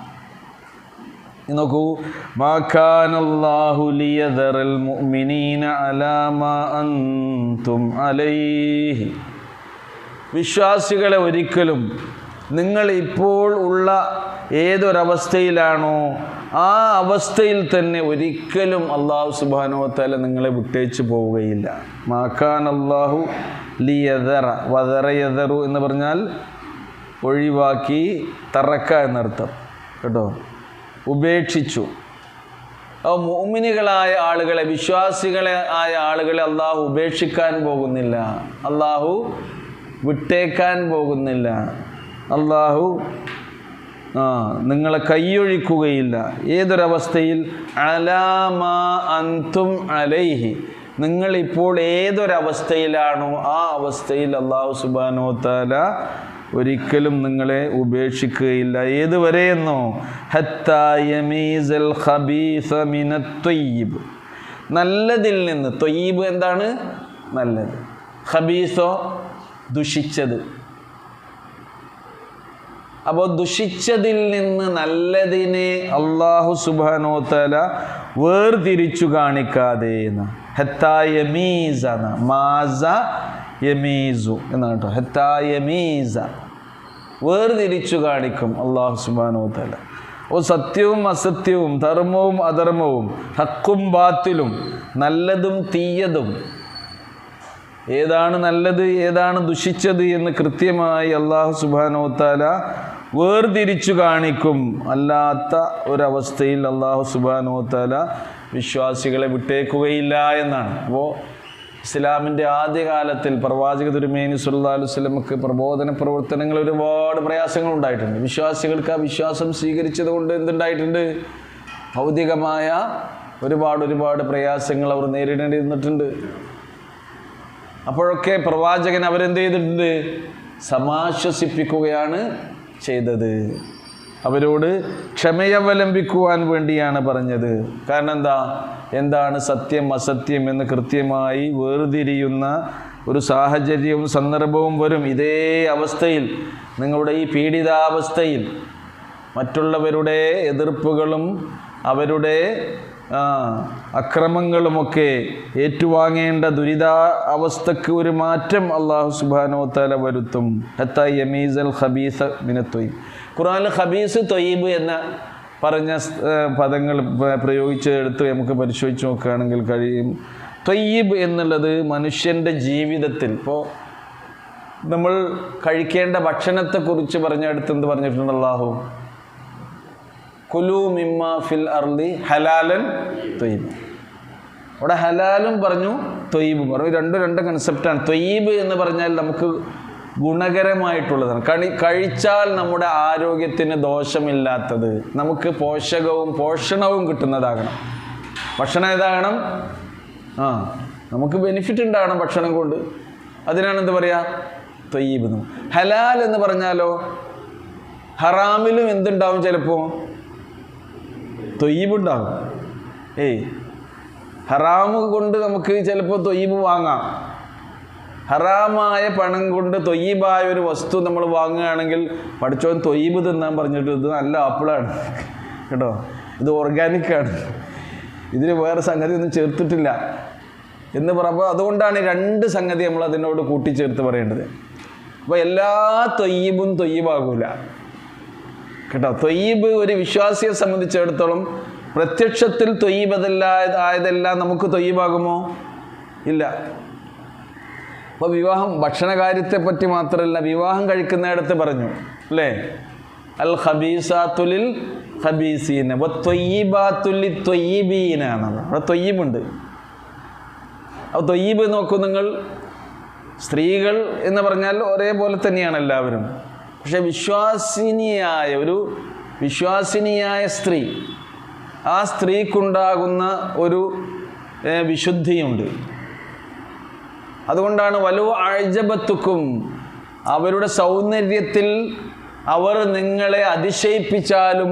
നോക്കൂ, മാ കാനല്ലാഹു ലിയദറൽ മുഅ്മിനീന അലാ മാ അൻതും അലൈഹി. വിശ്വാസികളെ ഒരിക്കലും നിങ്ങൾ ഇപ്പോൾ ഉള്ള ഏതൊരവസ്ഥയിലാണോ ആ അവസ്ഥയിൽ തന്നെ ഒരിക്കലും അല്ലാഹു സുബ്ഹാനഹു വ തആല നിങ്ങളെ വിട്ടേച്ച് പോവുകയില്ല. മാ കാനല്ലാഹു ലിയദറ, വദറ യദറു എന്ന് പറഞ്ഞാൽ ഒഴിവാക്കി, തറക്ക എന്നർത്ഥം കേട്ടോ, ഉപേക്ഷിച്ചു. മുഅ്മിനുകളായ ആളുകളെ, ആയ ആളുകളെ അള്ളാഹു ഉപേക്ഷിക്കാൻ പോകുന്നില്ല, അള്ളാഹു വിട്ടേക്കാൻ പോകുന്നില്ല, അള്ളാഹു നിങ്ങളെ കൈയൊഴിക്കുകയില്ല. ഏതൊരവസ്ഥയിൽ? അലാമാ അൻതും അലൈഹി, നിങ്ങളിപ്പോൾ ഏതൊരവസ്ഥയിലാണോ ആ അവസ്ഥയിൽ അല്ലാഹു സുബ്ഹാനഹു വ തആല ഒരിക്കലും നിങ്ങളെ ഉപേക്ഷിക്കുകയില്ല. ഏതുവരെയെന്നോ? ഹത്താ യമീസൽ ഖബീസ മിനത് ത്വയ്യിബ്, നല്ലതിൽ നിന്ന്. ത്വയ്യിബ് എന്താണ്? നല്ലത്. ഖബീസോ? ദുഷിച്ചത്. അപ്പോൾ ദുഷിച്ചതിൽ നിന്ന് നല്ലതിനെ അല്ലാഹു സുബ്ഹാനഹു വ തആല വേർതിരിച്ചു കാണിക്കാതെ എന്ന്. ഹത്താ യമീസ, മാസ യമീസു എന്നാണ് കേട്ടോ. ഹത്താ യമീസ, വേർതിരിച്ചു കാണിക്കും അല്ലാഹു സുബ്ഹാനഹു വ തആല. അപ്പോൾ സത്യവും അസത്യവും, ധർമ്മവും അധർമ്മവും, ഹക്കും ബാത്തിലും, നല്ലതും തീയതും, ഏതാണ് നല്ലത് ഏതാണ് ദുഷിച്ചത് എന്ന് കൃത്യമായി അല്ലാഹു സുബ്ഹാനഹു വ തആല വേർതിരിച്ചു കാണിക്കും. അല്ലാത്ത ഒരവസ്ഥയിൽ അല്ലാഹു സുബ്ഹാനഹു വ തആല വിശ്വാസികളെ വിട്ടേക്കുകയില്ല എന്നാണ്. അപ്പോൾ ഇസ്ലാമിൻ്റെ ആദ്യകാലത്തിൽ പ്രവാചക തിരുമേനി സല്ലല്ലാഹു അലൈഹി വസല്ലമക്ക് പ്രബോധന പ്രവർത്തനങ്ങൾ ഒരുപാട് പ്രയാസങ്ങൾ ഉണ്ടായിട്ടുണ്ട്. വിശ്വാസികൾക്ക് ആ വിശ്വാസം സ്വീകരിച്ചത് കൊണ്ട് എന്തുണ്ടായിട്ടുണ്ട്? ഭൗതികമായ ഒരുപാട് പ്രയാസങ്ങൾ അവർ നേരിടേണ്ടി വന്നിട്ടുണ്ട്. അപ്പോഴൊക്കെ പ്രവാചകൻ അവരെന്ത് ചെയ്തിട്ടുണ്ട്? സമാശ്വസിപ്പിക്കുകയാണ് ചെയ്തത്. അവരോട് ക്ഷമയവലംബിക്കുവാൻ വേണ്ടിയാണ് പറഞ്ഞത്. കാരണം എന്താണ് സത്യം അസത്യം എന്ന് കൃത്യമായി വേർതിരിയുന്ന ഒരു സാഹചര്യവും സന്ദർഭവും വരും. ഇതേ അവസ്ഥയിൽ, നിങ്ങളുടെ ഈ പീഡിതാവസ്ഥയിൽ മറ്റുള്ളവരുടെ എതിർപ്പുകളും അവരുടെ അക്രമങ്ങളുമൊക്കെ ഏറ്റുവാങ്ങേണ്ട അവസ്ഥക്ക് ഒരു മാറ്റം അല്ലാഹു സുബ്ഹാനഹു വ തആല വരുത്തും. ഹത്താ യമീസൽ ഖബീസ മിനത് ത്വയ്യിബ്. ഖുർആനിൽ ഖബീസ് ത്വയ്യിബ് എന്ന പറഞ്ഞ പദങ്ങൾ പ്രയോഗിച്ചെടുത്ത് നമുക്ക് പരിശോധിച്ച് നോക്കുകയാണെങ്കിൽ കഴിയും. ത്വയ്യിബ് എന്നുള്ളത് മനുഷ്യൻ്റെ ജീവിതത്തിൽ, ഇപ്പോൾ നമ്മൾ കഴിക്കേണ്ട ഭക്ഷണത്തെക്കുറിച്ച് പറഞ്ഞെടുത്ത് എന്ത് പറഞ്ഞിട്ടുണ്ട് അല്ലാഹു? കുലു മിമ്മ ഫിൽ അർളി ഹലാലൻ ത്വയ്യിബ്. അവിടെ ഹലാലും പറഞ്ഞു, ത്വയ്യിബും പറഞ്ഞു. രണ്ട് കൺസെപ്റ്റാണ്. ത്വയ്യിബ് എന്ന് പറഞ്ഞാൽ നമുക്ക് ഗുണകരമായിട്ടുള്ളതാണ്, കഴിച്ചാൽ നമ്മുടെ ആരോഗ്യത്തിന് ദോഷമില്ലാത്തത്, നമുക്ക് പോഷണവും കിട്ടുന്നതാകണം. ഭക്ഷണം ഏതാകണം? നമുക്ക് ബെനിഫിറ്റ് ഉണ്ടാകണം ഭക്ഷണം കൊണ്ട്. അതിനാണ് എന്ത് പറയുക? ത്വയ്യിബ്. ഹലാൽ എന്ന് പറഞ്ഞാലോ ഹറാമിലും എന്തുണ്ടാവും? ചിലപ്പോൾ ത്വയ്യിബ് ഉണ്ടാകും. ഹറാമ് കൊണ്ട് നമുക്ക് ചിലപ്പോൾ ത്വയ്യിബ് വാങ്ങാം. ഹറാമായ പണം കൊണ്ട് ത്വയ്യിബായ ഒരു വസ്തു നമ്മൾ വാങ്ങുകയാണെങ്കിൽ പഠിച്ചോൻ ത്വയ്യിബ് തിന്നാൻ പറഞ്ഞിട്ട് ഇത് നല്ല ആപ്പിളാണ് കേട്ടോ, ഇത് ഓർഗാനിക്കാണ്, ഇതിന് വേറെ സംഗതി ഒന്നും ചേർത്തിട്ടില്ല എന്ന് പറയുമ്പോൾ അതുകൊണ്ടാണ് രണ്ട് സംഗതി നമ്മൾ അതിനോട് കൂട്ടിച്ചേർത്ത് പറയേണ്ടത്. അപ്പോൾ എല്ലാ ത്വയ്യിബും ത്വയ്യിബാകൂല കേട്ടോ. ത്വയ്യിബ് ഒരു വിശ്വാസിയെ സംബന്ധിച്ചിടത്തോളം പ്രത്യക്ഷത്തിൽ ത്വയ്യിബ് ആയതെല്ലാം നമുക്ക് ത്വയ്യിബാകുമോ? ഇല്ല. അപ്പോൾ വിവാഹം ഭക്ഷണ കാര്യത്തെ പറ്റി മാത്രമല്ല, വിവാഹം കഴിക്കുന്നിടത്ത് പറഞ്ഞു അല്ലേ, അൽ ഖബീസാത്തുലിൽ ഖബീസീന വത്വയ്യിബാത്തുലി ത്വയ്യിബീന എന്നാണ്. അവിടെ ത്വയ്യിബുണ്ട്. അപ്പോൾ ത്വയ്യിബ് നോക്കൂ നിങ്ങൾ, സ്ത്രീകൾ എന്ന് പറഞ്ഞാൽ ഒരേപോലെ തന്നെയാണ് എല്ലാവരും. പക്ഷെ വിശ്വാസിനിയായ സ്ത്രീ, ആ സ്ത്രീക്കുണ്ടാകുന്ന ഒരു വിശുദ്ധിയുണ്ട്. അതുകൊണ്ടാണ് വലു അഅ്ജബത്തുക്കും, അവരുടെ സൗന്ദര്യത്തിൽ അവർ നിങ്ങളെ അതിശയിപ്പിച്ചാലും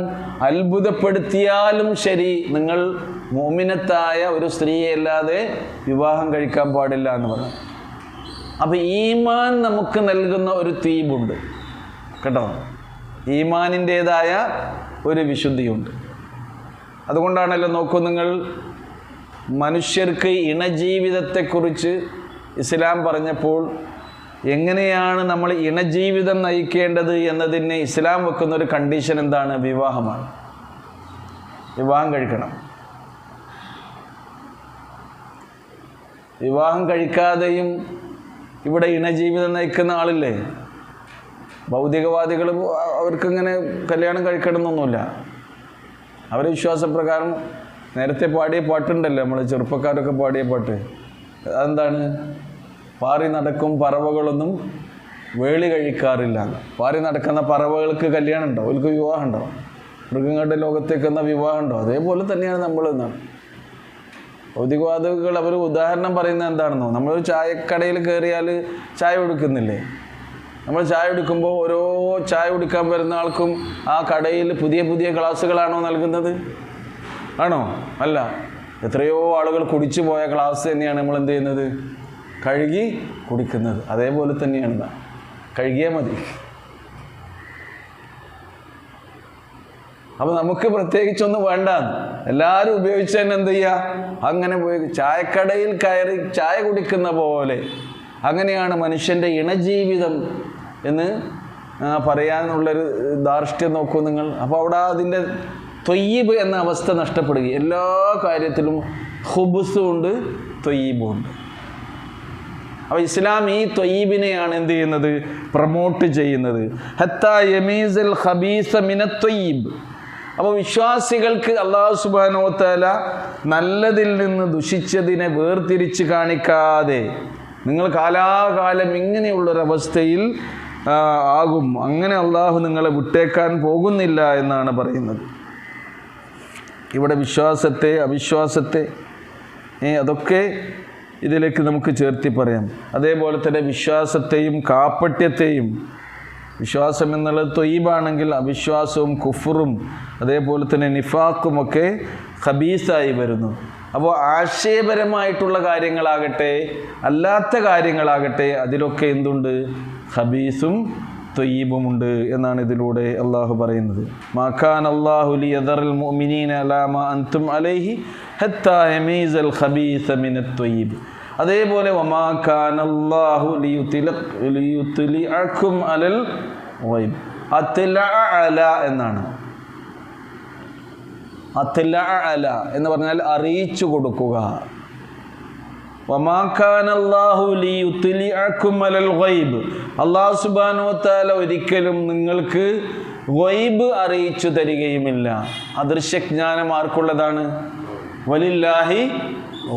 അത്ഭുതപ്പെടുത്തിയാലും ശരി, നിങ്ങൾ മുഅ്മിനത്തായ ഒരു സ്ത്രീയെ അല്ലാതെ വിവാഹം കഴിക്കാൻ പാടില്ല എന്ന് പറഞ്ഞു. അപ്പോൾ ഈമാൻ നമുക്ക് നൽകുന്ന ഒരു ത്വയ്യിബുണ്ട് കേട്ടോ, ഈമാനിൻ്റേതായ ഒരു വിശുദ്ധിയുണ്ട്. അതുകൊണ്ടാണല്ലോ നോക്കൂ നിങ്ങൾ, മനുഷ്യർക്ക് ഇണജീവിതത്തെക്കുറിച്ച് ഇസ്ലാം പറഞ്ഞപ്പോൾ എങ്ങനെയാണ് നമ്മൾ ഇണജീവിതം നയിക്കേണ്ടത് എന്നതിന് ഇസ്ലാം വെക്കുന്ന ഒരു കണ്ടീഷൻ എന്താണ്? വിവാഹമാണ്. വിവാഹം കഴിക്കണം. വിവാഹം കഴിക്കാതെയും ഇവിടെ ഇണജീവിതം നയിക്കുന്ന ആളില്ലേ? ഭൗതികവാദികൾ അവർക്കിങ്ങനെ കല്യാണം കഴിക്കണമെന്നൊന്നുമില്ല. അവരുടെ വിശ്വാസപ്രകാരം നേരത്തെ പാടിയ പാട്ടുണ്ടല്ലോ, നമ്മൾ ചെറുപ്പക്കാരൊക്കെ പാടിയ പാട്ട്, അതെന്താണ്? പാറി നടക്കും പറവകളൊന്നും വേളി കഴിക്കാറില്ല. പാറി നടക്കുന്ന പറവകൾക്ക് കല്യാണം ഉണ്ടോ? അവർക്ക് വിവാഹം ഉണ്ടോ? മൃഗങ്ങളുടെ ലോകത്തേക്ക് എന്ന വിവാഹം ഉണ്ടോ? അതേപോലെ തന്നെയാണ് നമ്മൾ എന്നാണ് ഭൗതികവാദികൾ. അവർ ഉദാഹരണം പറയുന്നത് എന്താണെന്നോ, നമ്മളൊരു ചായക്കടയിൽ കയറിയാൽ ചായ കൊടുക്കുന്നില്ലേ? നമ്മൾ ചായ കുടിക്കുമ്പോൾ ഓരോ ചായ കുടിക്കാൻ വരുന്ന ആൾക്കും ആ കടയിൽ പുതിയ പുതിയ ഗ്ലാസ്സുകളാണോ നൽകുന്നത്? ആണോ? അല്ല. എത്രയോ ആളുകൾ കുടിച്ചു പോയ ഗ്ലാസ് തന്നെയാണ് നമ്മൾ എന്ത് ചെയ്യുന്നത്? കഴുകി കുടിക്കുന്നത്. അതേപോലെ തന്നെയാണ്, കഴുകിയാൽ മതി. അപ്പോൾ നമുക്ക് പ്രത്യേകിച്ചൊന്നും വേണ്ട, എല്ലാവരും ഉപയോഗിച്ച് തന്നെ എന്ത് ചെയ്യുക? അങ്ങനെ പോയി ചായക്കടയിൽ കയറി ചായ കുടിക്കുന്ന പോലെ. അങ്ങനെയാണ് മനുഷ്യൻ്റെ ഇണജീവിതം എന്ന് പറയാനുള്ളൊരു ധാർഷ്ട്യം നോക്കൂ നിങ്ങൾ. അപ്പോൾ അവിടെ അതിൻ്റെ ത്വയ്യിബ് എന്ന അവസ്ഥ നഷ്ടപ്പെടുക. എല്ലാ കാര്യത്തിലും ഖുബുസും ഉണ്ട്, ത്വയ്യിബും ഉണ്ട്. അപ്പോൾ ഇസ്ലാം ഈ ത്വയ്യിബിനെയാണ് എന്ത് ചെയ്യുന്നത്? പ്രൊമോട്ട് ചെയ്യുന്നത്. ഹത്താ യമീസൽ ഖബീസ മിനത് ത്വയ്യിബ്. അപ്പോൾ വിശ്വാസികൾക്ക് അല്ലാഹു സുബ്ഹാനഹു വ തആല നല്ലതിൽ നിന്ന് ദുഷിച്ചതിനെ വേർതിരിച്ച് കാണിക്കാതെ നിങ്ങൾ കാലാകാലം ഇങ്ങനെയുള്ളൊരവസ്ഥയിൽ ആകും. അങ്ങനെ അള്ളാഹു നിങ്ങളെ വിട്ടേക്കാൻ പോകുന്നില്ല എന്നാണ് പറയുന്നത്. ഇവിടെ വിശ്വാസത്തെ അവിശ്വാസത്തെ അതൊക്കെ ഇതിലേക്ക് നമുക്ക് ചേർത്തി പറയാം. അതേപോലെ തന്നെ വിശ്വാസത്തെയും കാപ്പട്യത്തെയും, വിശ്വാസം എന്നുള്ളത് ത്വയ്യിബാണെങ്കിൽ അവിശ്വാസവും കുഫറും അതേപോലെ തന്നെ നിഫാഖുമൊക്കെ ഖബീസായി വരുന്നു. അപ്പോൾ ആശയപരമായിട്ടുള്ള കാര്യങ്ങളാകട്ടെ അല്ലാത്ത കാര്യങ്ങളാകട്ടെ അതിലൊക്കെ എന്തുണ്ട്? ഖബീസും ത്വയ്യിബുമുണ്ട് എന്നാണ് ഇതിലൂടെ അള്ളാഹു പറയുന്നത്. മാ കാന അല്ലാഹു ലിയദറൽ മുഅ്മിനീന അലാ മാ അൻതും അലൈഹി ഹത്താ യമീസൽ ഖബീസ മിനത് ത്വയ്യിബ്. അതേപോലെ വമാ കാന അല്ലാഹു ലിയുത്ലിഅക്കും അലൽ ഗൈബ്. അത്ലഅ അല എന്നാണ്. അത്ലഅ അല എന്ന് പറഞ്ഞാൽ അറിയിച്ചു കൊടുക്കുക. വമാ കാന അല്ലാഹു ലിയുത്ലിഅക്കും അലൽ ഗൈബ്. അല്ലാഹു സുബ്ഹാനഹു വ തആല ഒരിക്കലും നിങ്ങൾക്ക് ഗൈബ് അറിയിച്ചു തരികയുമില്ല. അദൃശ്യജ്ഞാനം ആർക്കുള്ളതാണ്? വലില്ലാഹി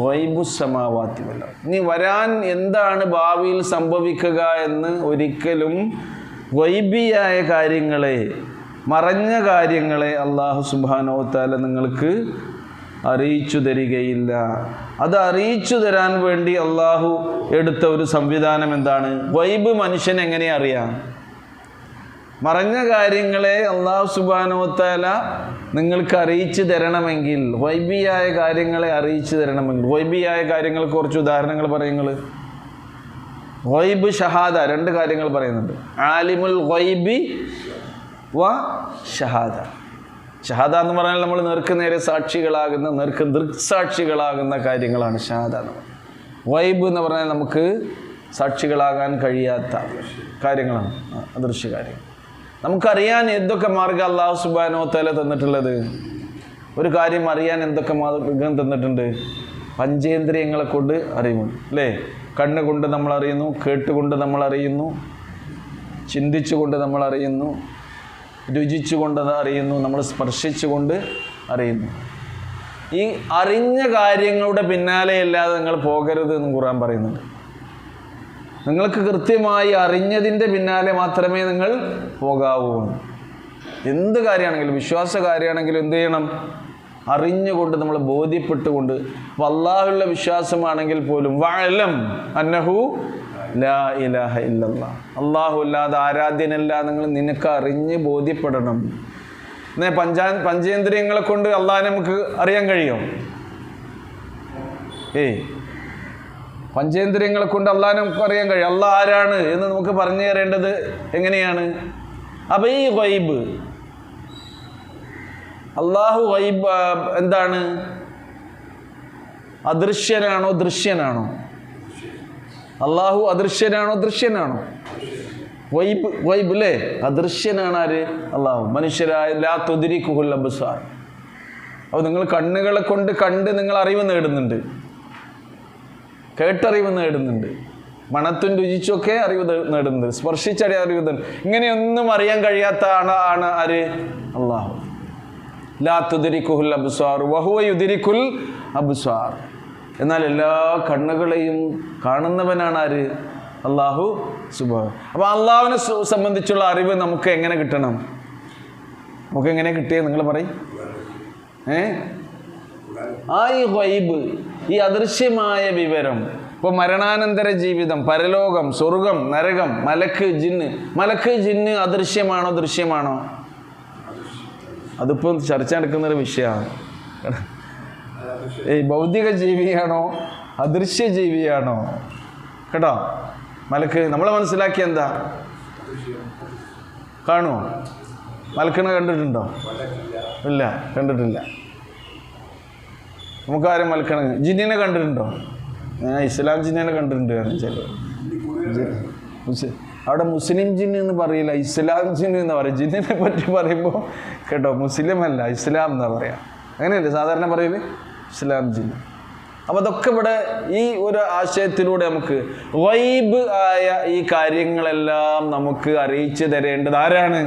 ഗൈബുസ് സമാവാതി വൽ അർദ്. ഇനി വരാൻ എന്താണ് ഭാവിയിൽ സംഭവിക്കുക എന്ന് ഒരിക്കലും ഗൈബിയായ കാര്യങ്ങളെ, മറഞ്ഞ കാര്യങ്ങളെ അല്ലാഹു സുബ്ഹാനഹു വ തആല നിങ്ങൾക്ക് അറിയിച്ചു തരികയില്ല. അത് അറിയിച്ചു തരാൻ വേണ്ടി അള്ളാഹു എടുത്ത ഒരു സംവിധാനം എന്താണ്? ഗൈബ് മനുഷ്യൻ എങ്ങനെ അറിയാം? മറഞ്ഞ കാര്യങ്ങളെ അള്ളാഹു സുബ്ഹാനഹു വ തആല നിങ്ങൾക്ക് അറിയിച്ചു തരണമെങ്കിൽ, ഗൈബിയായ കാര്യങ്ങളെ അറിയിച്ചു തരണമെങ്കിൽ, ഗൈബിയായ കാര്യങ്ങൾക്ക് കുറച്ച് ഉദാഹരണങ്ങൾ പറയുങ്ങൾ. ഗൈബ് ഷഹാദ, രണ്ട് കാര്യങ്ങൾ പറയുന്നുണ്ട്. ആലിമുൽ ഗൈബി വ ഷഹാദ. ഷഹാദ എന്ന് പറഞ്ഞാൽ നമ്മൾ നേർക്ക് നേരെ സാക്ഷികളാകുന്ന, നേർക്ക് ദൃക്സാക്ഷികളാകുന്ന കാര്യങ്ങളാണ് ഷഹാദ എന്ന് പറയുന്നത്. ഗൈബ് എന്ന് പറഞ്ഞാൽ നമുക്ക് സാക്ഷികളാകാൻ കഴിയാത്ത കാര്യങ്ങളാണ്, അദൃശ്യ കാര്യങ്ങൾ. നമുക്കറിയാൻ എന്തൊക്കെ മാർഗ്ഗം അല്ലാഹു സുബ്ഹാനഹു വ തആല തന്നിട്ടുള്ളത്? ഒരു കാര്യം അറിയാൻ എന്തൊക്കെ മാർഗ്ഗം തന്നിട്ടുണ്ട്? പഞ്ചേന്ദ്രിയങ്ങളെ കൊണ്ട് അറിയുന്നു, അല്ലേ? കണ്ണ് കൊണ്ട് നമ്മൾ അറിയുന്നു, കേട്ടുകൊണ്ട് നമ്മൾ അറിയുന്നു, ചിന്തിച്ചുകൊണ്ട് നമ്മൾ അറിയുന്നു, രുചിച്ചുകൊണ്ട് അറിയുന്നു, നമ്മൾ സ്പർശിച്ചുകൊണ്ട് അറിയുന്നു. ഈ അറിഞ്ഞ കാര്യങ്ങളുടെ പിന്നാലെ അല്ലാതെ നിങ്ങൾ പോകരുത് എന്ന് ഖുർആൻ പറയുന്നുണ്ട്. നിങ്ങൾക്ക് കൃത്യമായി അറിഞ്ഞതിൻ്റെ പിന്നാലെ മാത്രമേ നിങ്ങൾ പോകാവൂ. എന്ത് കാര്യമാണെങ്കിലും, വിശ്വാസ കാര്യമാണെങ്കിലും എന്ത് ചെയ്യണം? അറിഞ്ഞുകൊണ്ട്, നമ്മൾ ബോധ്യപ്പെട്ടുകൊണ്ട്. അല്ലാഹുവിലുള്ള വിശ്വാസമാണെങ്കിൽ പോലും വഅലം അന്നഹു ലാ ഇലാഹ ഇല്ലല്ലാഹ്, അല്ലാഹു അല്ലാതെ ആരാധ്യനല്ല, നിനക്ക് അറിഞ്ഞ് ബോധ്യപ്പെടണം. എന്നേ പഞ്ചേന്ദ്രിയങ്ങളെ കൊണ്ട് അള്ളാഹിനെ നമുക്ക് അറിയാൻ കഴിയും? പഞ്ചേന്ദ്രിയങ്ങളെ കൊണ്ട് അള്ളാഹിനെ നമുക്ക് അറിയാൻ കഴിയും. അള്ളാഹ് ആരാണ് എന്ന് നമുക്ക് പറഞ്ഞു തരേണ്ടത് എങ്ങനെയാണ്? അപ്പം ഈ ഗൈബ്, അള്ളാഹു ഗൈബ് എന്താണ്? അദൃശ്യനാണോ ദൃശ്യനാണോ? അള്ളാഹു അദൃശ്യനാണോ ദൃശ്യനാണോ? ഗൈബ്, ഗൈബ് അല്ലേ? അദൃശ്യനാണ് ആര്? അള്ളാഹു. മനുഷ്യരായ ലാ തുദ്രികുഹുൽ അബ്സാർ. അപ്പോൾ നിങ്ങൾ കണ്ണുകളെ കൊണ്ട് കണ്ട് നിങ്ങൾ അറിവ് നേടുന്നുണ്ട്, കേട്ടറിവ് നേടുന്നുണ്ട്, മണത്തും രുചിച്ചൊക്കെ അറിവ് നേടുന്നുണ്ട്, സ്പർശിച്ചറിയ അറിവ് നേടുന്നുണ്ട്. ഇങ്ങനെയൊന്നും അറിയാൻ കഴിയാത്ത ആണ് ആര്? അള്ളാഹു. ലാ തുദ്രികുഹുൽ അബ്സാർ വഹുവ യുദ്രികുൽ അബ്സാർ. എന്നാൽ എല്ലാ കണ്ണുകളെയും കാണുന്നവനാണ് ആര്? അള്ളാഹു സുബ്ഹാനഹു. അപ്പോൾ അള്ളാഹുവിനെ സംബന്ധിച്ചുള്ള അറിവ് നമുക്ക് എങ്ങനെ കിട്ടണം? നമുക്ക് എങ്ങനെ കിട്ടിയത് നിങ്ങൾ പറയും? ഈ ഗൈബ്, ഈ അദൃശ്യമായ വിവരം, ഇപ്പോൾ മരണാനന്തര ജീവിതം, പരലോകം, സ്വർഗം, നരകം, മലക്ക്, ജിന്ന്. മലക്ക്, ജിന്ന് അദൃശ്യമാണോ ദൃശ്യമാണോ? അതിപ്പോൾ ചർച്ച നടക്കുന്നൊരു വിഷയമാണ്. ഈ ഭൗതിക ജീവിയാണോ അദൃശ്യ ജീവിയാണോ? കേട്ടോ, മലക്ക് നമ്മളെ മനസ്സിലാക്കി എന്താ? കാണുമോ? മലക്കിനെ കണ്ടിട്ടുണ്ടോ? ഇല്ല, കണ്ടിട്ടില്ല. നമുക്കാരും മലക്കണ. ജിന്നിനെ കണ്ടിട്ടുണ്ടോ? ഞാൻ ഇസ്ലാം ജിന്നിനെ കണ്ടിട്ടുണ്ട്. അവിടെ മുസ്ലിം ജിന്ന് എന്ന് പറയില്ല, ഇസ്ലാം ജിന്ന് എന്ന് പറയും. ജിന്നിനെ പറ്റി പറയുമ്പോൾ കേട്ടോ, മുസ്ലിം അല്ല ഇസ്ലാം എന്നാ പറയാം. അങ്ങനെയല്ലേ സാധാരണ പറയല്? ഇസ്ലാം ജിന്ന്. അപ്പോൾ അതൊക്കെ ഇവിടെ ഈ ഒരു ആശയത്തിലൂടെ നമുക്ക് ഗൈബ് ആയ ഈ കാര്യങ്ങളെല്ലാം നമുക്ക് അറിയിച്ചു തരേണ്ടത് ആരാണ്?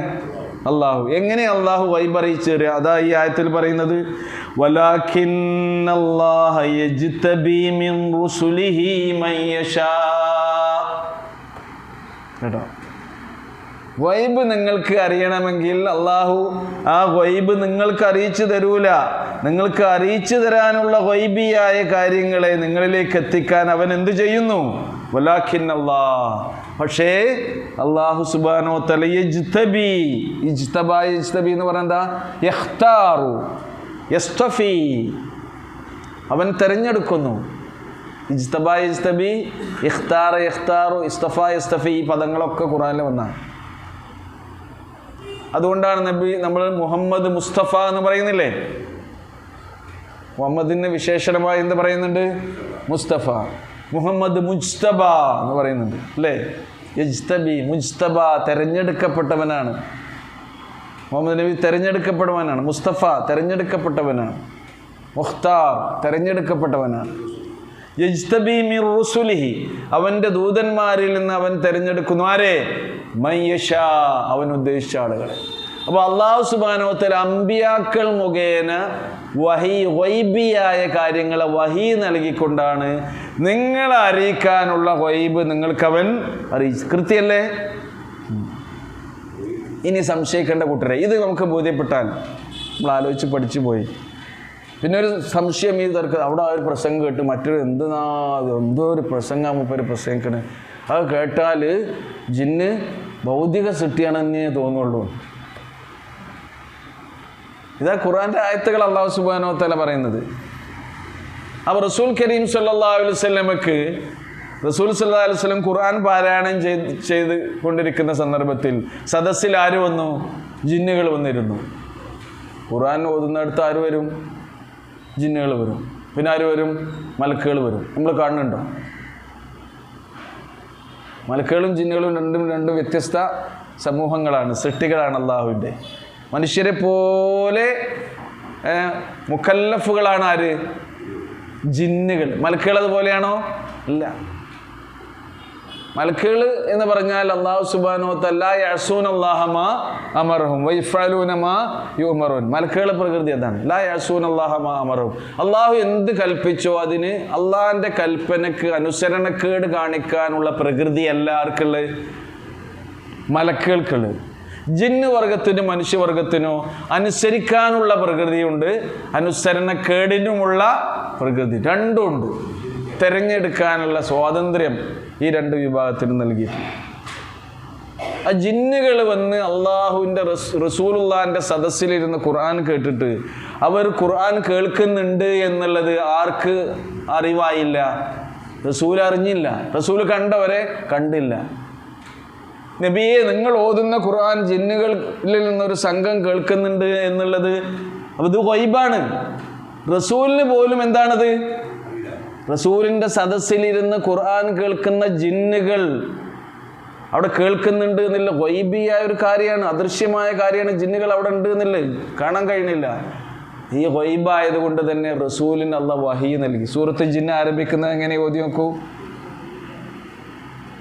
അള്ളാഹു. എങ്ങനെ അള്ളാഹു ഗൈബ് അറിയിച്ചു തരിക? അതാ ഈ ആയത്തിൽ പറയുന്നത്, വലാകിന്നല്ലാഹ യജ്തബി മിൻ റുസുലിഹി മൻ യശാ. കേട്ടോ, ഗൈബ് നിങ്ങൾക്ക് അറിയണമെങ്കിൽ അള്ളാഹു ആ ഗൈബ് നിങ്ങൾക്ക് അറിയിച്ചു തരൂല. നിങ്ങൾക്ക് അറിയിച്ചു തരാനുള്ള ഗൈബിയായ കാര്യങ്ങളെ നിങ്ങളിലേക്ക് എത്തിക്കാൻ അവൻ എന്ത് ചെയ്യുന്നു? വലാകിന്നല്ലാഹ്. പക്ഷേ അല്ലാഹു സുബ്ഹാനഹു വ തആല യജ്തബി. ഇജ്തബി എന്ന് പറഞ്ഞാൽ എന്താ? യഖ്താറു, യസ്തഫി. അവൻ തിരഞ്ഞെടുക്കുന്നു. ഇജ്തബി, ഇഖ്താറ, യഖ്താറു, ഇസ്തഫ, യസ്തഫി. ഈ പദങ്ങളൊക്കെ ഖുർആനിൽ വന്നാണ്. അതുകൊണ്ടാണ് നമ്മൾ മുഹമ്മദ് മുസ്തഫ എന്ന് പറയുന്നില്ലേ? മുഹമ്മദിന് വിശേഷണമായി എന്ത് പറയുന്നുണ്ട്? മുസ്തഫ. മുഹമ്മദ് മുജ്തബ എന്ന് പറയുന്നുണ്ട് അല്ലേ? യജ്തബി, മുജ്തബ, തെരഞ്ഞെടുക്കപ്പെട്ടവനാണ്. മുഹമ്മദ് നബി തെരഞ്ഞെടുക്കപ്പെട്ടവനാണ്. മുസ്തഫ തെരഞ്ഞെടുക്കപ്പെട്ടവനാണ്. മുഖ്താർ തെരഞ്ഞെടുക്കപ്പെട്ടവനാണ്. യജ്തബി മിർ റുസുലിഹി, അവൻ്റെ ദൂതന്മാരിൽ നിന്ന് അവൻ തെരഞ്ഞെടുക്കുന്നു. ആരെ? മയ്യശാ, അവൻ ഉദ്ദേശിച്ച ആളുകളെ. അപ്പോൾ അല്ലാഹു സുബ്ഹാനഹു വ തആല അമ്പിയാക്കൾ മുഖേന വഹി, ഗൈബിയായ കാര്യങ്ങളെ വഹി നൽകിക്കൊണ്ടാണ് നിങ്ങളെ അറിയിക്കാനുള്ള ഗൈബ് നിങ്ങൾക്ക് അവൻ അറിയിച്ചു. കൃത്യമല്ലേ? ഇനി സംശയിക്കേണ്ട കൂട്ടരെ, ഇത് നമുക്ക് ബോധ്യപ്പെട്ടാൽ നമ്മൾ ആലോചിച്ച് പഠിച്ചു പോയി. പിന്നെ ഒരു സംശയം ഈ തർക്കം, അവിടെ ആ ഒരു പ്രസംഗം കേട്ട് മറ്റൊരു എന്തോ ഒരു പ്രസംഗം മുപ്പൊരു പ്രസംഗിക്കണേ, അത് കേട്ടാൽ ജിന്ന് ഭൗതിക സൃഷ്ടിയാണെന്നേ തോന്നുള്ളൂ. ഇതാ ഖുർആൻ്റെ ആയത്തുകൾ അല്ലാഹു സുബ്ഹാനഹു വ തആല പറയുന്നത്. അപ്പോൾ റസൂൽ കരീം സല്ലല്ലാഹു അലൈഹി വസല്ലമക്ക്, റസൂൽ സല്ലല്ലാഹു അലൈഹി വസല്ലം ഖുർആൻ പാരായണം ചെയ്ത് കൊണ്ടിരിക്കുന്ന സന്ദർഭത്തിൽ സദസ്സിൽ ആര് വന്നു? ജിന്നുകൾ വന്നിരുന്നു. ഖുർആൻ ഓതുന്നിടത്ത് ആര് വരും? ജിന്നുകൾ വരും. പിന്നെ ആര് വരും? മലക്കുകൾ വരും. നമ്മൾ കാണുന്നുണ്ടോ? മലക്കുകളും ജിന്നുകളും രണ്ടും വ്യത്യസ്ത സമൂഹങ്ങളാണ്, സൃഷ്ടികളാണ് അള്ളാഹുവിൻ്റെ. മനുഷ്യരെ പോലെ മുക്കല്ലഫുകളാണ് ആര്? ജിന്നുകൾ. മലക്കുകൾ അതുപോലെയാണോ? ഇല്ല. മലക്കുകൾ എന്ന് പറഞ്ഞാൽ അല്ലാഹു സുബ്ഹാനഹു വ തആല ലാ യഅസൂനല്ലാഹ മാ അമറഹും വയഫ്അലൂന മാ യുമറൂൻ. മലക്കുകളുടെ പ്രകൃതി അതാണ്. ലാ യഅസൂനല്ലാഹ മാ അമറഹും, അള്ളാഹു എന്ത് കൽപ്പിച്ചോ അതിന് അള്ളാഹിൻ്റെ കൽപ്പനക്ക് അനുസരണക്കേട് കാണിക്കാനുള്ള പ്രകൃതി എല്ലാവർക്കുള്ളത്? മലക്കുകൾക്കുള്ളത്. ജിന്ന് വർഗത്തിനും മനുഷ്യവർഗത്തിനോ അനുസരിക്കാനുള്ള പ്രകൃതിയുണ്ട്, അനുസരണക്കേടിനുമുള്ള പ്രകൃതി, രണ്ടുമുണ്ട്. തിരഞ്ഞെടുക്കാനുള്ള സ്വാതന്ത്ര്യം ഈ രണ്ട് വിഭാഗത്തിനും നൽകിയിട്ടുണ്ട്. ആ ജിന്നുകൾ വന്ന് അള്ളാഹുവിൻ്റെ റസൂലുള്ളാഹിൻ്റെ സദസ്സിലിരുന്ന് ഖുർആൻ കേട്ടിട്ട് അവർ ഖുർആൻ കേൾക്കുന്നുണ്ട് എന്നുള്ളത് ആർക്ക് അറിവായില്ല? റസൂൽ അറിഞ്ഞില്ല. റസൂൽ കണ്ടവരെ കണ്ടില്ല. നബിയെ, നിങ്ങൾ ഓതുന്ന ഖുർആൻ ജിന്നുകളിൽ നിന്നൊരു സംഘം കേൾക്കുന്നുണ്ട് എന്നുള്ളത് അത് ഗൈബാണ്. റസൂലിന് പോലും എന്താണത്? റസൂലിൻ്റെ സദസ്സിലിരുന്ന് ഖുർആൻ കേൾക്കുന്ന ജിന്നുകൾ അവിടെ കേൾക്കുന്നുണ്ട് എന്നുള്ള ഗൈബിയായ ഒരു കാര്യമാണ്, അദൃശ്യമായ കാര്യമാണ്. ജിന്നുകൾ അവിടെ ഉണ്ട് എന്നുള്ളത് കാണാൻ കഴിയുന്നില്ല. ഈ ഗൈബായത് കൊണ്ട് തന്നെ റസൂലിന് അല്ലാഹു വഹി നൽകി. സൂറത്ത് ജിന്ന് ആരംഭിക്കുന്നത് എങ്ങനെ? ഓതി നോക്കൂ.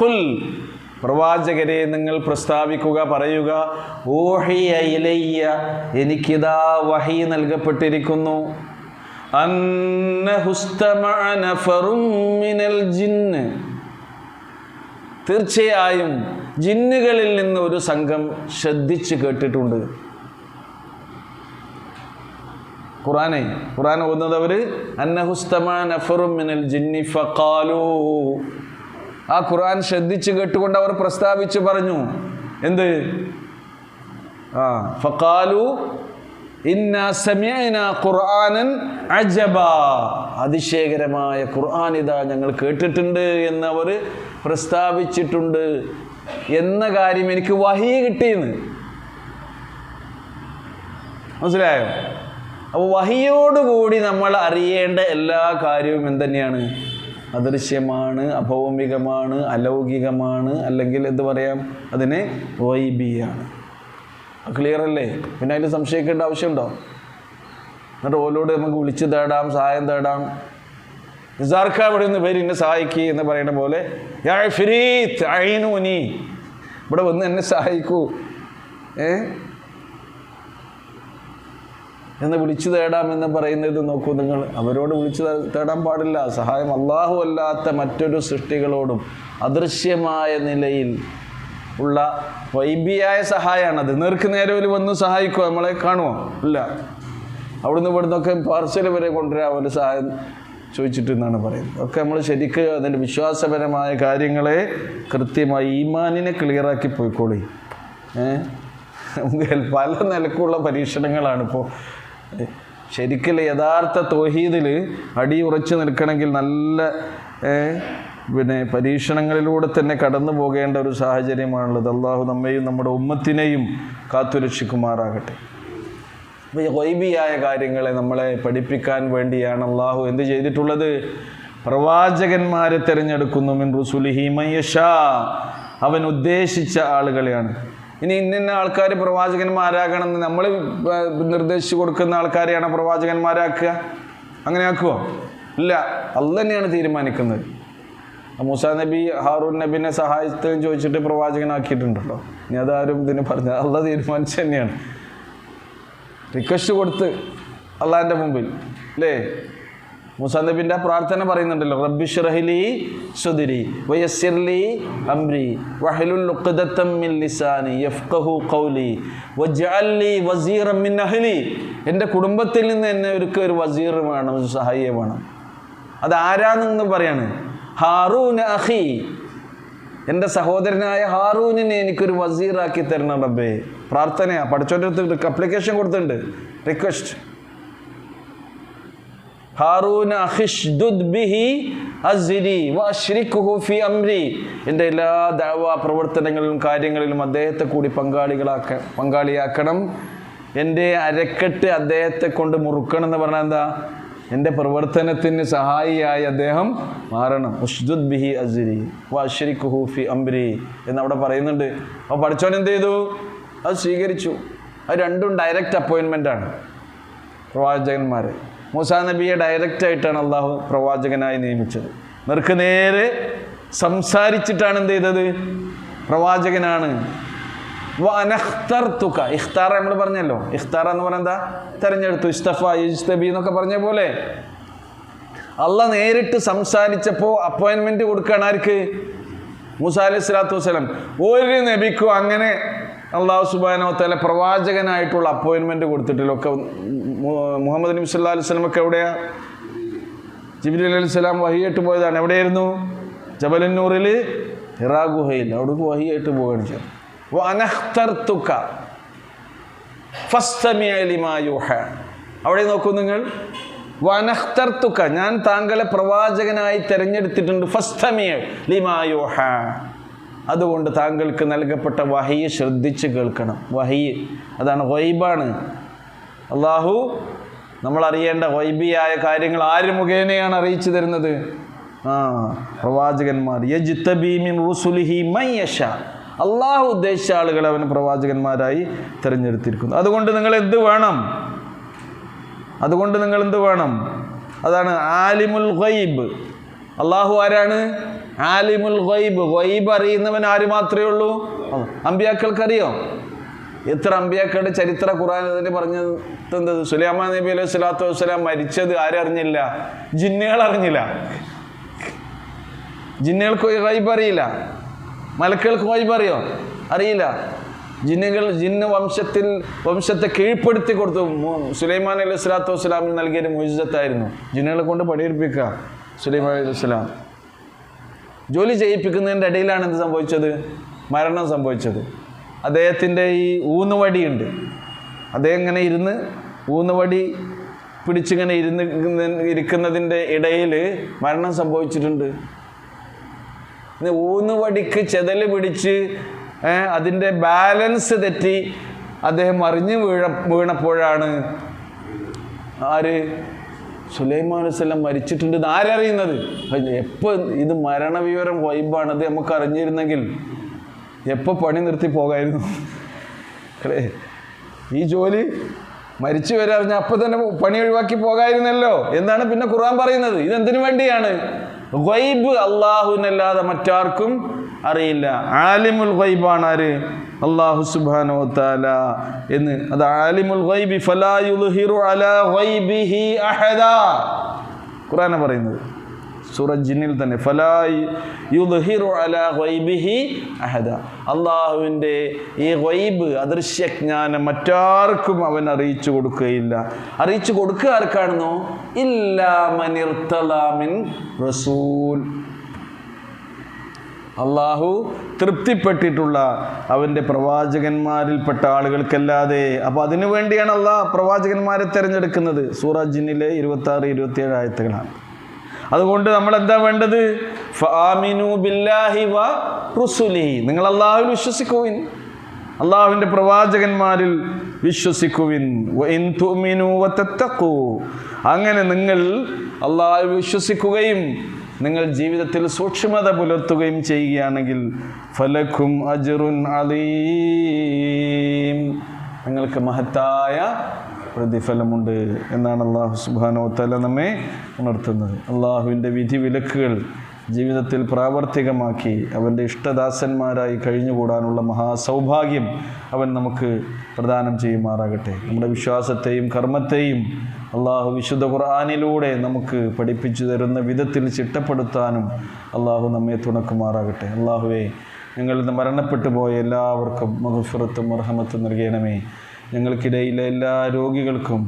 ഖുൽ, പ്രവാചകരെ നിങ്ങൾ പ്രസ്താവിക്കുക, പറയുക, ഊഹിയ ഇലയ്യ, എനിക്കിതാ വഹി നൽകപ്പെട്ടിരിക്കുന്നു, അന്നഹുസ്തമഅ നഫറും മിനൽ ജിന്ന്, തീർച്ചയായും ജിന്നുകളിൽ നിന്ന് ഒരു സംഘം ശ്രദ്ധിച്ച് കേട്ടിട്ടുണ്ട്. ഖുർആൻ ഓതുന്നവർ അന്നഹുസ്തമഅ നഫറും മിനൽ ജിന്നി ഫഖാലൂ, ആ ഖുർആൻ ശ്രദ്ധിച്ച് കേട്ടുകൊണ്ട് അവർ പ്രസ്താവിച്ച് പറഞ്ഞു. എന്ത്? ഫഖാലു ഇന്നാ സമിഅനാ ഖുർആനൻ അജബാ, അതിശയകരമായ ഖുർആൻ ഇതാ ഞങ്ങൾ കേട്ടിട്ടുണ്ട് എന്ന് അവർ പ്രസ്താവിച്ചിട്ടുണ്ട് എന്ന കാര്യം എനിക്ക് വഹി കിട്ടിയെന്ന്. മനസ്സിലായോ? അപ്പോൾ വഹിയോടുകൂടി നമ്മൾ അറിയേണ്ട എല്ലാ കാര്യവും എന്തുതന്നെയാണ്? അദൃശ്യമാണ്, അഭൗമികമാണ്, അലൗകികമാണ്, അല്ലെങ്കിൽ എന്ത് പറയാം, അതിനെ ഗൈബിയാണ്. ക്ലിയർ അല്ലേ? പിന്നെ അതിൽ സംശയിക്കേണ്ട ആവശ്യമുണ്ടോ? എന്നിട്ട് ഓലോട് നമുക്ക് വിളിച്ച് തേടാം, സഹായം തേടാം. നിസാർക്ക ഇവിടെ നിന്ന് പേര് എന്നെ സഹായിക്കുക എന്ന് പറയുന്ന പോലെ, യാ ഇഫ്രീത്ത് അഈനൂനി, ഇവിടെ വന്ന് എന്നെ സഹായിക്കൂ എന്ന് വിളിച്ചു തേടാമെന്ന് പറയുന്നത് നോക്കൂ നിങ്ങൾ. അവരോട് വിളിച്ചു തേടാൻ പാടില്ല. സഹായം അല്ലാഹു അല്ലാത്ത മറ്റൊരു സൃഷ്ടികളോടും അദൃശ്യമായ നിലയിൽ ഉള്ള വൈബിയായ സഹായമാണത്. നേർക്ക് നേരെ ഒരു വന്ന് സഹായിക്കുമോ? നമ്മളെ കാണുമോ? ഇല്ല. അവിടുന്ന് ഇവിടുന്നൊക്കെ പാർസൽ വരെ കൊണ്ടുവരാൻ ഒരു സഹായം ചോദിച്ചിട്ട് എന്നാണ് പറയുന്നത്. ഒക്കെ നമ്മൾ ശരിക്ക് അതിൻ്റെ വിശ്വാസപരമായ കാര്യങ്ങളെ കൃത്യമായി ഈമാനിനെ ക്ലിയറാക്കി പോയിക്കോളി. പല നിലക്കുള്ള പരീക്ഷണങ്ങളാണ് ഇപ്പോൾ. ശരിക്കും യഥാർത്ഥ തൗഹീദിൽ അടി ഉറച്ചു നിൽക്കണമെങ്കിൽ നല്ല പരീക്ഷണങ്ങളിലൂടെ തന്നെ കടന്നു പോകേണ്ട ഒരു സാഹചര്യമാണുള്ളത്. അള്ളാഹു നമ്മെയും നമ്മുടെ ഉമ്മത്തിനെയും കാത്തുരക്ഷിക്കുമാറാകട്ടെ. അപ്പോൾ ഈ ഗൈബിയായ കാര്യങ്ങളെ നമ്മളെ പഠിപ്പിക്കാൻ വേണ്ടിയാണ് അള്ളാഹു എന്ത് ചെയ്തിട്ടുള്ളത്? പ്രവാചകന്മാരെ തിരഞ്ഞെടുക്കുന്നു. മിൻ റുസുലിഹി മൻ യശാ, അവൻ ഉദ്ദേശിച്ച ആളുകളെയാണ്. ഇനി ഇന്ന ആൾക്കാർ പ്രവാചകന്മാരാകണമെന്ന് നമ്മൾ നിർദ്ദേശിച്ചു കൊടുക്കുന്ന ആൾക്കാരെയാണ് പ്രവാചകന്മാരാക്കുക? അങ്ങനെ ആക്കുമോ? ഇല്ല, അള്ളാഹ് തന്നെയാണ് തീരുമാനിക്കുന്നത്. മൂസാ നബി ഹാറൂൻ നബിനെ സഹായത്തെയും ചോദിച്ചിട്ട് പ്രവാചകനാക്കിയിട്ടുണ്ടല്ലോ. ഇനി അതാരും ഇതിന് പറഞ്ഞത് അള്ളാഹ് തീരുമാനിച്ചു തന്നെയാണ്. റിക്വസ്റ്റ് കൊടുത്ത് അള്ളാഹിൻ്റെ മുമ്പിൽ അല്ലേ? മൂസാ നബിൻ്റെ പ്രാർത്ഥന പറയുന്നുണ്ടല്ലോ, റബ്ബി ശ്റഹ് ലീ സദ്രി വയസ്സിർ ലീ അംരി വഹ്ലുൽ ഉഖ്ദതം മിൻ ലിസാനി യഫ്ഖഹു ഖൗലി വജ്അൽ ലീ വസീറൻ മിൻ അഹ്ലി. എൻ്റെ കുടുംബത്തിൽ നിന്ന് എന്നെ ഒരു വസീർ വേണം, ഒരു സഹായിയെ വേണം. അത് ആരാണെന്ന് പറയാണ്? ഹാറൂൻ അഖി, എൻ്റെ സഹോദരനായ ഹാറൂനിനെ എനിക്കൊരു വസീറാക്കി തരണം റബ്ബേ. പ്രാർത്ഥനയാ, പഠിച്ചോൻ്റെ അടുത്ത് അപ്ലിക്കേഷൻ കൊടുത്തിട്ടുണ്ട്, റിക്വസ്റ്റ്. ഹാറൂന അഖിഷ്ദുദ് ബിഹി അസ്രി വഅശ്രിക്ഹു ഫി അംരി. എൻ്റെ എല്ലാ ദഅവാ പ്രവർത്തനങ്ങളിലും കാര്യങ്ങളിലും അദ്ദേഹത്തെ കൂടി പങ്കാളിയാക്കണം. എൻ്റെ അരക്കെട്ട് അദ്ദേഹത്തെ കൊണ്ട് മുറുക്കണം എന്ന് പറഞ്ഞാൽ എന്താ? എൻ്റെ പ്രവർത്തനത്തിന് സഹായിയായി അദ്ദേഹം മാറണം. ഉഷ്ദുദ് ബിഹി അസ്രി വഅശ്രിക്ഹു ഫി അംരി എന്നവിടെ പറയുന്നുണ്ട്. അപ്പോൾ പഠിച്ചോൻ എന്ത് ചെയ്തു? അത് സ്വീകരിച്ചു. അത് രണ്ടും ഡയറക്റ്റ് അപ്പോയിൻമെൻ്റാണ്. പ്രവാചകന്മാർ മൂസാ നബിയെ ഡയറക്റ്റായിട്ടാണ് അള്ളാഹു പ്രവാചകനായി നിയമിച്ചത്. നേരെ സംസാരിച്ചിട്ടാണ് എന്ത് ചെയ്തത്? പ്രവാചകനാണ്. വനഖ്തർതുക, ഇഖ്താർ നമ്മൾ പറഞ്ഞല്ലോ. ഇഖ്താർ എന്ന് പറഞ്ഞാൽ എന്താ? തെരഞ്ഞെടുത്തു. ഇസ്തഫ ഇജ്തബി എന്നൊക്കെ പറഞ്ഞ പോലെ അള്ളാഹ് നേരിട്ട് സംസാരിച്ചപ്പോൾ അപ്പോയിൻമെൻറ്റ് കൊടുക്കുകയാണ്. ആർക്ക്? മൂസാ അലൈഹി സ്വലാത്തു വസ്സലാം. ഒരു നബിക്കും അങ്ങനെ അള്ളാഹു സുബ്ഹാനഹു വ തആല പ്രവാചകനായിട്ടുള്ള അപ്പോയിൻമെൻറ്റ് കൊടുത്തിട്ടില്ല. ഒക്കെ മുഹമ്മദ് നബി സല്ലല്ലാഹു അലൈഹി വസല്ലമക്ക് എവിടെയാ? ജിബ്രീൽ അലൈഹിസ്സലാം വഹിയായിട്ട് പോയതാണ്. എവിടെയായിരുന്നു? ജബലുൻ നൂറിൽ, ഹിറാ ഗുഹയിൽ. അവിടേക്ക് വഹിയായിട്ട് പോവുകയാണ് ചെയ്തത്. വനഖ്തർതുക ഫസ്തമിഅ ലിമാ യൂഹാ. അവിടെ നോക്കൂ നിങ്ങൾ, വനഖ്തർതുക, ഞാൻ താങ്കളെ പ്രവാചകനായി തിരഞ്ഞെടുത്തിട്ടുണ്ട്. ഫസ്തമിഅ ലിമാ യൂഹാ, അതുകൊണ്ട് താങ്കൾക്ക് നൽകപ്പെട്ട വഹയ്യ് ശ്രദ്ധിച്ച് കേൾക്കണം. വഹയ്യ് അതാണ്, ഗൈബാണ്. അള്ളാഹു നമ്മൾ അറിയേണ്ട ഗൈബിയായ കാര്യങ്ങൾ ആര് മുഖേനയാണ് അറിയിച്ചു തരുന്നത്? പ്രവാചകന്മാർ. യജ്തബി മിൻ റുസുലിഹി മൻ യശാ, അള്ളാഹു ഉദ്ദേശിച്ച ആളുകളെ അവൻ പ്രവാചകന്മാരായി തിരഞ്ഞെടുത്തിരിക്കുന്നു. അതുകൊണ്ട് നിങ്ങൾ എന്ത് വേണം? അതാണ് ആലിമുൽ ഗൈബ്. അള്ളാഹു ആരാണ്? ആലിമുൽ ഗൈബ്. ഗൈബ് അറിയുന്നവൻ ആര് മാത്രമേ ഉള്ളൂ? അമ്പിയാക്കൾക്കറിയോ? എത്ര അമ്പിയാക്കളുടെ ചരിത്ര ഖുർആൻ അതിന് പറഞ്ഞത്? സുലൈമാൻ നബി അലൈഹി സ്വലാത്തു വസ്സലാം മരിച്ചത് ആരറിഞ്ഞില്ല? ജിന്നുകൾ അറിഞ്ഞില്ല. ജിന്നുകൾക്ക് ഗൈബ് അറിയില്ല. മലക്കുകൾക്ക് ഗൈബ് അറിയോ? അറിയില്ല. ജിന്ന് വംശത്തെ കീഴ്പ്പെടുത്തി കൊടുത്തു. സുലൈമാൻ അലൈഹി സ്വലാത്തു വസ്സലാമിന് നൽകിയൊരു മുഅ്ജിസത്തായിരുന്നു. ജിന്നുകളെ കൊണ്ട് പണിയെടുപ്പിക്കുക. സുലൈമാൻ അലൈഹി സ്വലാം ജോലി ചെയ്യിപ്പിക്കുന്നതിൻ്റെ ഇടയിലാണ് എന്ത് സംഭവിച്ചത്? മരണം സംഭവിച്ചത്. അദ്ദേഹത്തിൻ്റെ ഈ ഊന്നുവടിയുണ്ട്, അദ്ദേഹം ഇങ്ങനെ ഇരുന്ന് ഊന്നുവടി പിടിച്ചിങ്ങനെ ഇരിക്കുന്നതിൻ്റെ ഇടയിൽ മരണം സംഭവിച്ചിട്ടുണ്ട്. ഊന്നുവടിക്ക് ചെതല് പിടിച്ച് അതിൻ്റെ ബാലൻസ് തെറ്റി അദ്ദേഹം മറിഞ്ഞ് വീണപ്പോഴാണ് ആര്? സുലൈമാൻ അലൈഹി സ്വലാം മരിച്ചിട്ടുണ്ട് ആരറിയുന്നത്? എപ്പോൾ ഇത് മരണവിവരം വൈബാണ്. അത് നമുക്ക് അറിഞ്ഞിരുന്നെങ്കിൽ എപ്പോൾ പണി നിർത്തി പോകായിരുന്നു അല്ലേ? ഈ ജോലി മരിച്ചു വരെ അറിഞ്ഞാൽ അപ്പം തന്നെ പണി ഒഴിവാക്കി പോകായിരുന്നല്ലോ എന്നാണ് പിന്നെ ഖുർആൻ പറയുന്നത്. ഇതെന്തിനു വേണ്ടിയാണ്? ഗൈബ് അള്ളാഹുവിനല്ലാതെ മറ്റാർക്കും അറിയില്ല. ആലിമുൽ ഗൈബാണ് ആര്? അല്ലാഹു സുബ്ഹാനഹു വ തആല എന്ന്. അത് ആലിമുൽ ഗൈബി ഫലാ യുദ്ഹിറു അലാ ഗൈബിഹി അഹദാ, ഖുർആൻ പറയുന്നത് സൂറ ജിന്നിൽ തന്നെ. ഫലാ യുദ്ഹിറു അലാ ഗൈബിഹി അഹദാ, അള്ളാഹുവിൻ്റെ ഈ ഗൈബ് അദൃശ്യജ്ഞാനം മറ്റാർക്കും അവൻ അറിയിച്ചു കൊടുക്കുകയില്ല. അറിയിച്ചു കൊടുക്കുക ആർക്കാണെന്നോ? ഇല്ലാ മൻ ഇർതളാ മിൻ റസൂൽ, അള്ളാഹു തൃപ്തിപ്പെട്ടിട്ടുള്ള അവൻ്റെ പ്രവാചകന്മാരിൽപ്പെട്ട ആളുകൾക്കല്ലാതെ. അപ്പോൾ അതിനു വേണ്ടിയാണ് അള്ളാഹ് പ്രവാചകന്മാരെ തിരഞ്ഞെടുക്കുന്നത്. സൂറ ജിന്നിലെ 26-27 ആയത്തുകളാണ്. അതുകൊണ്ട് നമ്മൾ എന്താ വേണ്ടത്? ഫആമിനു ബില്ലാഹി വ റുസുലിഹി, നിങ്ങൾ അല്ലാഹുവിൽ വിശ്വസിക്കുവിൻ, അല്ലാഹുവിൻ്റെ പ്രവാചകന്മാരിൽ വിശ്വസിക്കുവിൻ. വഇൻ തുഅ്മിനു വതത്തഖൂ, അങ്ങനെ നിങ്ങൾ അല്ലാഹുവിൽ വിശ്വസിക്കുകയും നിങ്ങൾ ജീവിതത്തിൽ സൂക്ഷ്മത പുലർത്തുകയും ചെയ്യുകയാണെങ്കിൽ ഫലക്കും അജ്റുൻ അലീം, നിങ്ങൾക്ക് മഹത്തായ പ്രതിഫലമുണ്ട് എന്നാണ് അല്ലാഹു സുബ്ഹാനഹു വ തആല നമ്മെ ഉണർത്തുന്നത്. അല്ലാഹുവിൻ്റെ വിധി വിലക്കുകൾ ജീവിതത്തിൽ പ്രാവർത്തികമാക്കി അവൻ്റെ ഇഷ്ടദാസന്മാരായി കഴിഞ്ഞുകൂടാനുള്ള മഹാസൗഭാഗ്യം അവൻ നമുക്ക് പ്രദാനം ചെയ്യുമാറാകട്ടെ. നമ്മുടെ വിശ്വാസത്തെയും കർമ്മത്തെയും അള്ളാഹു വിശുദ്ധ ഖുർആനിലൂടെ നമുക്ക് പഠിപ്പിച്ചു തരുന്ന വിധത്തിൽ ചിട്ടപ്പെടുത്താനും അള്ളാഹു നമ്മെ തുണക്കുമാറാകട്ടെ. അള്ളാഹുവേ, ഞങ്ങളിൽ നിന്ന് മരണപ്പെട്ടു പോയ എല്ലാവർക്കും മഗ്ഫിറത്തും റഹ്മത്തും നൽകണമേ. ഞങ്ങൾക്കിടയിലെ എല്ലാ രോഗികൾക്കും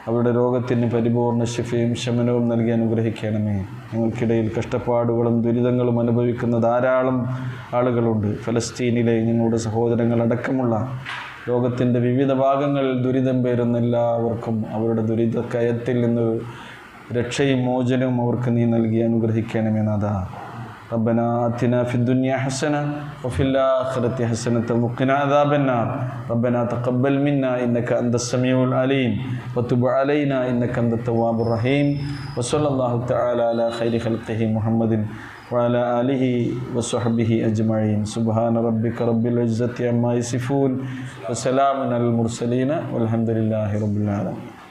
അവരുടെ രോഗത്തിന് പരിപൂർണ്ണ ശിഫയും ശമനവും നൽകി അനുഗ്രഹിക്കണമേ. ഞങ്ങൾക്കിടയിൽ കഷ്ടപ്പാടുകളും ദുരിതങ്ങളും അനുഭവിക്കുന്ന ധാരാളം ആളുകളുണ്ട്. ഫലസ്തീനിലെ ഞങ്ങളുടെ സഹോദരങ്ങളടക്കമുള്ള ലോകത്തിൻ്റെ വിവിധ ഭാഗങ്ങളിൽ ദുരിതം പേരുന്ന എല്ലാവർക്കും അവരുടെ ദുരിതക്കയത്തിൽ നിന്ന് രക്ഷയും മോചനവും അവർക്ക് നീ നൽകി അനുഗ്രഹിക്കണമേ നാഥാ. ربنا آتنا في الدنيا حسنة وفي الآخرة حسنة وقنا عذاب النار. ربنا تقبل منا إنك أنت السميع العليم وتب علينا إنك أنت التواب الرحيم. وصلى الله تعالى على خير خلقه محمد وعلى آله وصحبه أجمعين. سبحان ربك رب العزة عما يصفون وسلام على المرسلين والحمد لله رب العالمين.